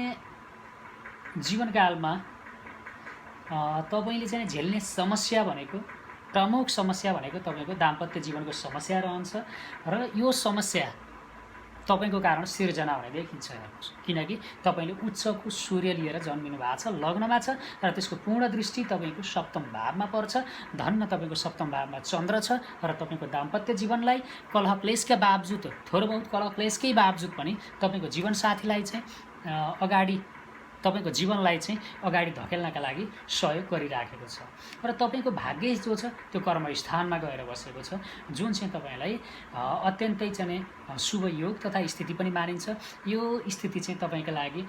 जीवनकालमा तपाईँले चाहिँ झेल्ने समस्या भनेको, प्रमुख समस्या भनेको तपाईँको दाम्पत्य जीवनको समस्या रहन्छ। र यो समस्या तपाईँको कारण सिर्जना हुने देखिन्छ। हेर्नुहोस्, किनकि तपाईँले उच्चको सूर्य लिएर जन्मिनु भएको छ, लग्नमा छ र त्यसको पूर्ण दृष्टि तपाईँको सप्तम भावमा पर्छ। धन्न तपाईँको सप्तम भावमा चन्द्र छ र तपाईँको दाम्पत्य जीवनलाई कलह क्लेशका बावजुद, थोरै बहुत कलह क्लेशकै बावजुद पनि तपाईँको जीवनसाथीलाई चाहिँ अगाडि, तपाईँको जीवनलाई चाहिँ अगाडि धकेल्नका लागि सहयोग गरिराखेको छ। र तपाईँको भाग्य जो छ त्यो कर्मस्थानमा गएर बसेको छ, जुन चाहिँ तपाईँलाई अत्यन्तै चाहिँ शुभ योग तथा स्थिति पनि मानिन्छ। यो स्थिति चाहिँ तपाईँको लागि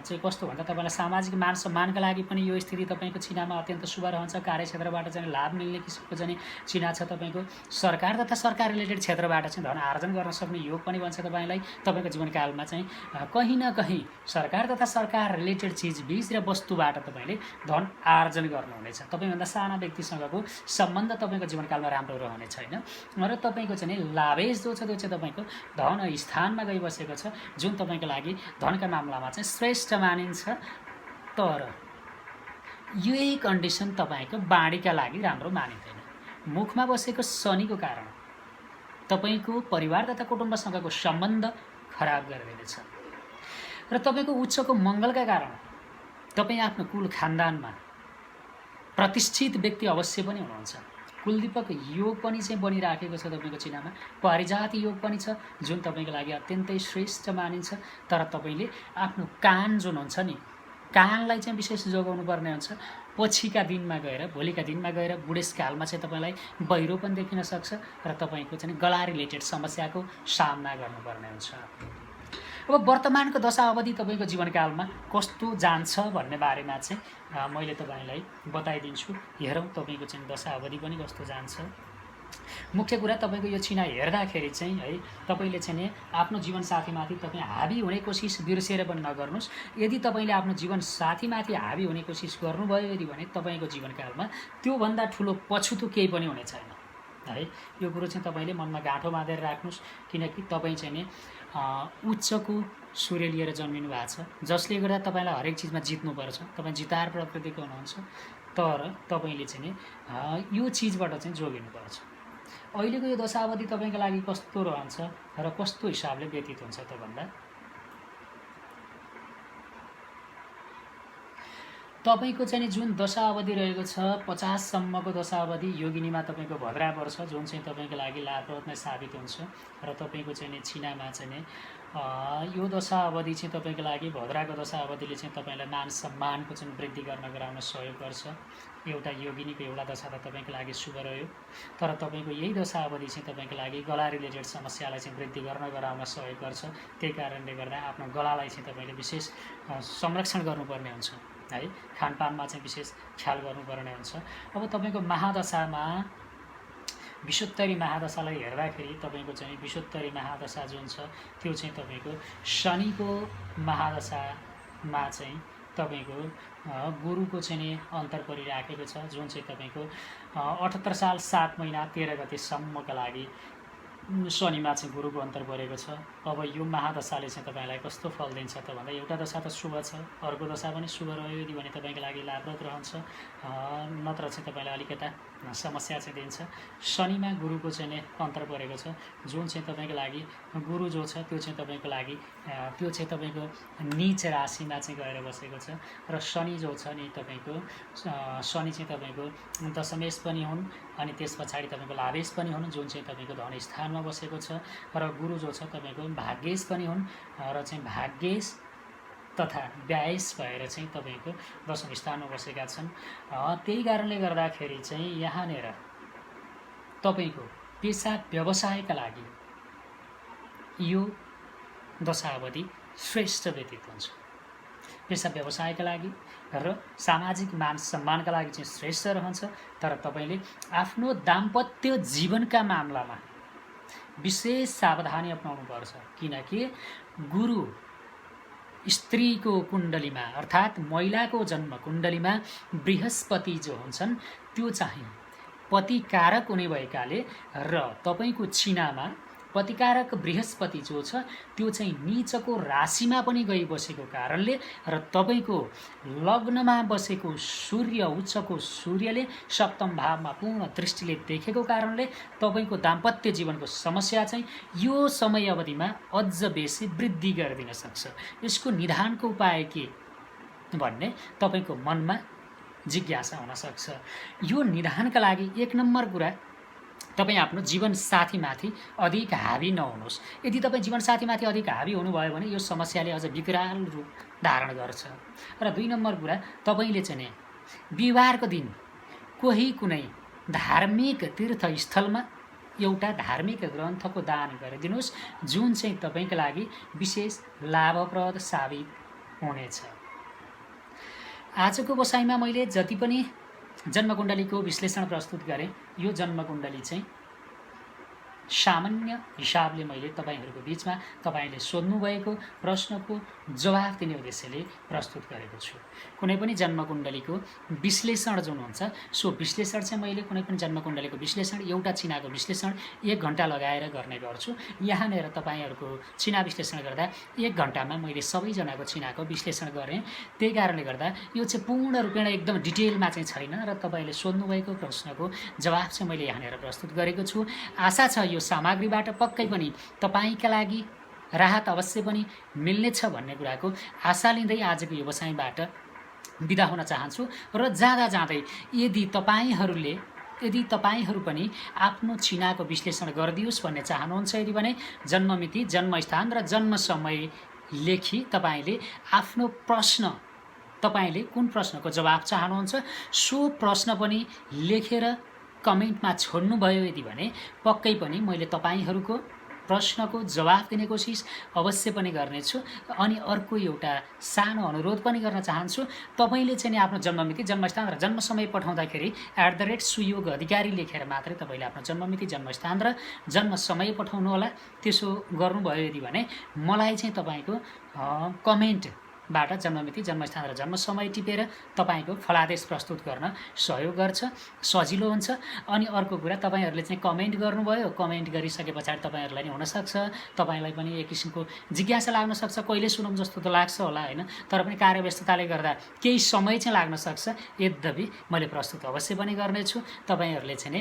चाहिँ कस्तो भन्दा तपाईँलाई सामाजिक मान सम्मानका लागि पनि यो स्थिति तपाईँको चिनामा अत्यन्त शुभ रहन्छ। कार्यक्षेत्रबाट चाहिँ लाभ मिल्ने किसिमको चाहिँ चिना छ। तपाईँको सरकार तथा सरकार रिलेटेड क्षेत्रबाट चाहिँ धन आर्जन गर्न सक्ने योग पनि बन्छ तपाईँलाई। तपाईँको जीवनकालमा चाहिँ कहीँ न कहीँ सरकार तथा सरकार रिलेटेड चिजबिज र वस्तुबाट तपाईँले धन आर्जन गर्नुहुनेछ। तपाईँभन्दा साना व्यक्तिसँगको सम्बन्ध तपाईँको जीवनकालमा राम्रो रहने छैन। र तपाईँको चाहिँ लाभेज जो छ त्यो चाहिँ तपाईँको धन स्थानमा गइबसेको छ, जुन तपाईँको लागि धनका मामलामा चाहिँ श्रेष्ठ मानिन्छ। तर यही कन्डिसन तपाईँको बाँडीका लागि राम्रो मानिँदैन। मुखमा बसेको शनिको कारण तपाईँको परिवार तथा कुटुम्बसँगको सम्बन्ध खराब गरिदिनेछ। र तपाईँको उच्चको मङ्गलका कारण तपाईँ आफ्नो कुल खानदानमा प्रतिष्ठित व्यक्ति अवश्य पनि हुनुहुन्छ। कुलदीपक योग पनि चाहिँ बनिराखेको छ तपाईँको चिनामा, पारिजात योग पनि छ, जुन तपाईँको लागि अत्यन्तै श्रेष्ठ मानिन्छ। तर तपाईँले आफ्नो कान जुन हुन्छ नि, कानलाई चाहिँ विशेष जोगाउनु पर्ने हुन्छ। पछिका दिनमा गएर, भोलिका दिनमा गएर बुढेसकालमा चाहिँ तपाईँलाई बहिरो पनि देखिन सक्छ र तपाईँको चाहिँ गला रिलेटेड समस्याको सामना गर्नुपर्ने हुन्छ। अब वर्तमानको दशा अवधि तपाईँको जीवनकालमा कस्तो जान्छ भन्ने बारेमा चाहिँ मैले तपाईँलाई बताइदिन्छु। हेरौँ तपाईँको चाहिँ दशा अवधि पनि कस्तो जान्छ। मुख्य कुरा तपाईँको यो चिना हेर्दाखेरि चाहिँ है, तपाईँले चाहिँ आफ्नो जीवनसाथीमाथि तपाईँ हावी हुने कोसिस बिर्सेर पनि नगर्नुहोस्। यदि तपाईँले आफ्नो जीवनसाथीमाथि हावी हुने कोसिस गर्नुभयो यदि भने तपाईँको जीवनकालमा त्योभन्दा ठुलो पछुतो केही पनि हुने छैन है। यो कुरो चाहिँ तपाईँले मनमा गाँठो बाँधेर राख्नुहोस्, किनकि तपाईँ चाहिँ उच्चको सूर्य लिएर जन्मिनु भएको छ, जसले गर्दा तपाईँलाई हरेक चिजमा जित्नुपर्छ। तपाईँ जितार प्रकृतिको हुनुहुन्छ। तर तपाईँले चाहिँ यो चिजबाट चाहिँ जोगिनुपर्छ। अहिलेको यो दशावधि तपाईँको लागि कस्तो रहन्छ र कस्तो हिसाबले व्यतीत हुन्छ त भन्दा, तपाईँको चाहिँ जुन दशावधि रहेको छ 50 सम्मको दशावधि योगिनीमा तपाईँको भद्रा पर्छ, जुन चाहिँ तपाईँको लागि लाभप्रद नै साबित हुन्छ। र तपाईँको चाहिँ छिनामा चाहिँ यो दशावधि चाहिँ तपाईँको लागि भद्राको दशावधिले चाहिँ तपाईँलाई मान सम्मानको चाहिँ वृद्धि गर्न गराउन सहयोग गर्छ। एउटा योगिनीको एउटा दशा त तपाईँको लागि शुभ रह्यो, तर तपाईँको यही दशावधि चाहिँ तपाईँको लागि गला रिलेटेड समस्यालाई चाहिँ वृद्धि गर्न गराउन सहयोग गर्छ। त्यही कारणले गर्दा आफ्नो गलालाई चाहिँ तपाईँले विशेष संरक्षण गर्नुपर्ने हुन्छ है। खानपानमा चाहिँ विशेष ख्याल गर्नुपर्ने हुन्छ। अब तपाईँको महादशामा विशुद्धरी महादशालाई हेर्दाखेरि तपाईँको चाहिँ विशुद्धरी महादशा जुन छ त्यो चाहिँ तपाईँको शनिको महादशामा चाहिँ तपाईँको गुरुको चाहिँ अन्तर परिराखेको छ, जुन चाहिँ तपाईँको 78 साल 7 महिना 13 गतेसम्मका लागि शनिमा चाहिँ गुरुको अन्तर परेको छ। अब यो महादशाले चाहिँ तपाईँलाई कस्तो फल दिन्छ त भन्दा, एउटा दशा त शुभ छ, अर्को दशा पनि शुभ रह्यो यदि भने तपाईँको लागि लाभप्रद रहन्छ, नत्र चाहिँ तपाईँलाई अलिकता समस्या चाहिँ दिन्छ। शनिमा गुरुको चाहिँ नि अन्तर परेको छ, जुन चाहिँ तपाईँको लागि गुरु जो छ त्यो चाहिँ तपाईँको लागि त्यो चाहिँ तपाईँको नीच राशिमा चाहिँ गएर बसेको छ। र शनि जो छ नि तपाईँको शनि चाहिँ तपाईँको दशमेश पनि हुन् अनि त्यस पछाडि तपाईँको लाभेश पनि हुन्, जुन चाहिँ तपाईँको धन स्थानमा बसेको छ। र गुरु जो छ तपाईँको भाग्येश पनि हुन् र चाहिँ भाग्येश तथा व्यायेश भएर चाहिँ तपाईँको दशम स्थानमा बसेका छन्। त्यही कारणले गर्दाखेरि चाहिँ यहाँनिर तपाईँको पेसा व्यवसायका लागि यो दशावधि श्रेष्ठ व्यतीत हुन्छ। पेसा व्यवसायका लागि र सामाजिक मान सम्मानका लागि चाहिँ श्रेष्ठ रहन्छ। तर तपाईँले आफ्नो दाम्पत्य जीवनका मामलामा विशेष सावधानी अपनाउनुपर्छ, किनकि गुरु स्त्रीको कुण्डलीमा अर्थात् महिलाको जन्म कुण्डलीमा बृहस्पति जो हुन्छन् त्यो चाहिँ पतिकारक हुने भएकाले र तपाईँको चिनामा पतिकारक बृहस्पति जो छ त्यो चाहिँ नीचको राशिमा पनि गइबसेको कारणले र तपाईँको लग्नमा बसेको सूर्य उच्चको सूर्यले सप्तम भावमा पूर्ण दृष्टिले देखेको कारणले तपाईँको दाम्पत्य जीवनको समस्या चाहिँ यो समय अवधिमा अझ बेसी वृद्धि गरिदिन सक्छ। यसको निदानको उपाय के भन्ने तपाईँको मनमा जिज्ञासा हुन सक्छ। यो निदानका लागि एक नम्बर कुरा, तपाईँ आफ्नो जीवनसाथीमाथि अधिक हावी नहुनुहोस्। यदि तपाईँ जीवनसाथीमाथि अधिक हावी हुनुभयो भने यो समस्याले अझ विकराल रूप धारण गर्छ। र 2 नम्बर कुरा, तपाईँले चाहिँ नि बिहिबारको दिन कोही कुनै धार्मिक तीर्थस्थलमा एउटा धार्मिक ग्रन्थको दान गरिदिनुहोस्, जुन चाहिँ तपाईँको लागि विशेष लाभप्रद साबित हुनेछ। आजको बसाइमा मैले जति पनि जन्मकुण्डलीको विश्लेषण प्रस्तुत गरेँ, यो जन्मकुण्डली चाहिँ सामान्य हिसाबले मैले तपाईहरूको बीचमा तपाईले सोध्नुभएको प्रश्नको जवाफ दिने उद्देश्यले प्रस्तुत गरेको छु। कुनै पनि जन्मकुण्डलीको विश्लेषण जुन हुन्छ सो विश्लेषण चाहिँ मैले कुनै पनि जन्मकुण्डलीको विश्लेषण एउटा चिनाको विश्लेषण 1 घण्टा लगाएर गर्ने गर्छु। यहाँनिर तपाईहरुको चिना विश्लेषण गर्दा 1 घण्टामा मैले सबैजनाको चिनाको विश्लेषण गरेँ। त्यही कारणले गर्दा यो चाहिँ पूर्ण रूपमा एकदम डिटेलमा चाहिँ छैन र तपाईले सोध्नुभएको प्रश्नको जवाफ चाहिँ मैले यहाँनिर प्रस्तुत गरेको छु। आशा छ यो सामग्रीबाट पक्कै पनि तपाईका लागि राहत अवश्य पनि मिल्नेछ भन्ने कुराको आशा लिँदै आजको यो बसाइबाट बिदा हुन चाहन्छु। र जाँदा जाँदै यदि तपाईहरु पनि आफ्नो चिनाको विश्लेषण गरिदियोस् भन्ने चाहनुहुन्छ यदि भने जन्ममिति, जन्मस्थान र जन्म समय लेखी तपाईले आफ्नो प्रश्न, तपाईले कुन प्रश्नको जवाफ चाहनुहुन्छ सो प्रश्न पनि लेखेर कमेन्टमा छोड्नुभयो यदि भने पक्कै पनि मैले तपाईहरुको प्रश्नको जवाफ दिने कोसिस अवश्य पनि गर्नेछु। अनि अर्को एउटा सानो अनुरोध पनि गर्न चाहन्छु, तपाईले चाहिँ नि आफ्नो जन्ममिति, जन्मस्थान र जन्म समय पठाउँदाखेरि @सुयोग अधिकारी लेखेर मात्रै तपाईले आफ्नो जन्ममिति, जन्मस्थान र जन्म समय पठाउनु होला। त्यसो गर्नुभयो यदि भने मलाई चाहिँ तपाईको कमेन्टबाट जन्ममिति, जन्मस्थान र जन्म समय टिपेर तपाईको फलादेश प्रस्तुत गर्न सहयोग गर्छ, सजिलो हुन्छ। अनि अर्को कुरा, तपाईहरुले चाहिँ कमेन्ट गर्नुभयो, कमेन्ट गरिसके पछाडी तपाईहरुलाई नि हुन सक्छ तपाईलाई पनि एक किसिमको जिज्ञासा लाग्न सक्छ, कहिले सुनौं जस्तो त लाग्छ होला हैन, तर पनि कार्यव्यस्तताले गर्दा केही समय चाहिँ लाग्न सक्छ। यद्यपि मैले प्रस्तुत अवश्य पनि गर्नेछु। तपाईहरुले चाहिँ नि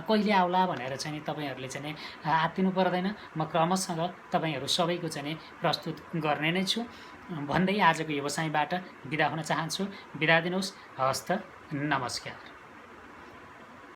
कहिले आउला भनेर चाहिँ नि तपाईहरुले चाहिँ नि आत्तिनु पर्दैन। म क्रमशः तपाईहरु सबैको चाहिँ नि प्रस्तुत गर्ने नै छु भन्दै आजको यो बसाइबाट बिदा हुन चाहन्छु। बिदा दिनुहोस्। हस्त, नमस्कार।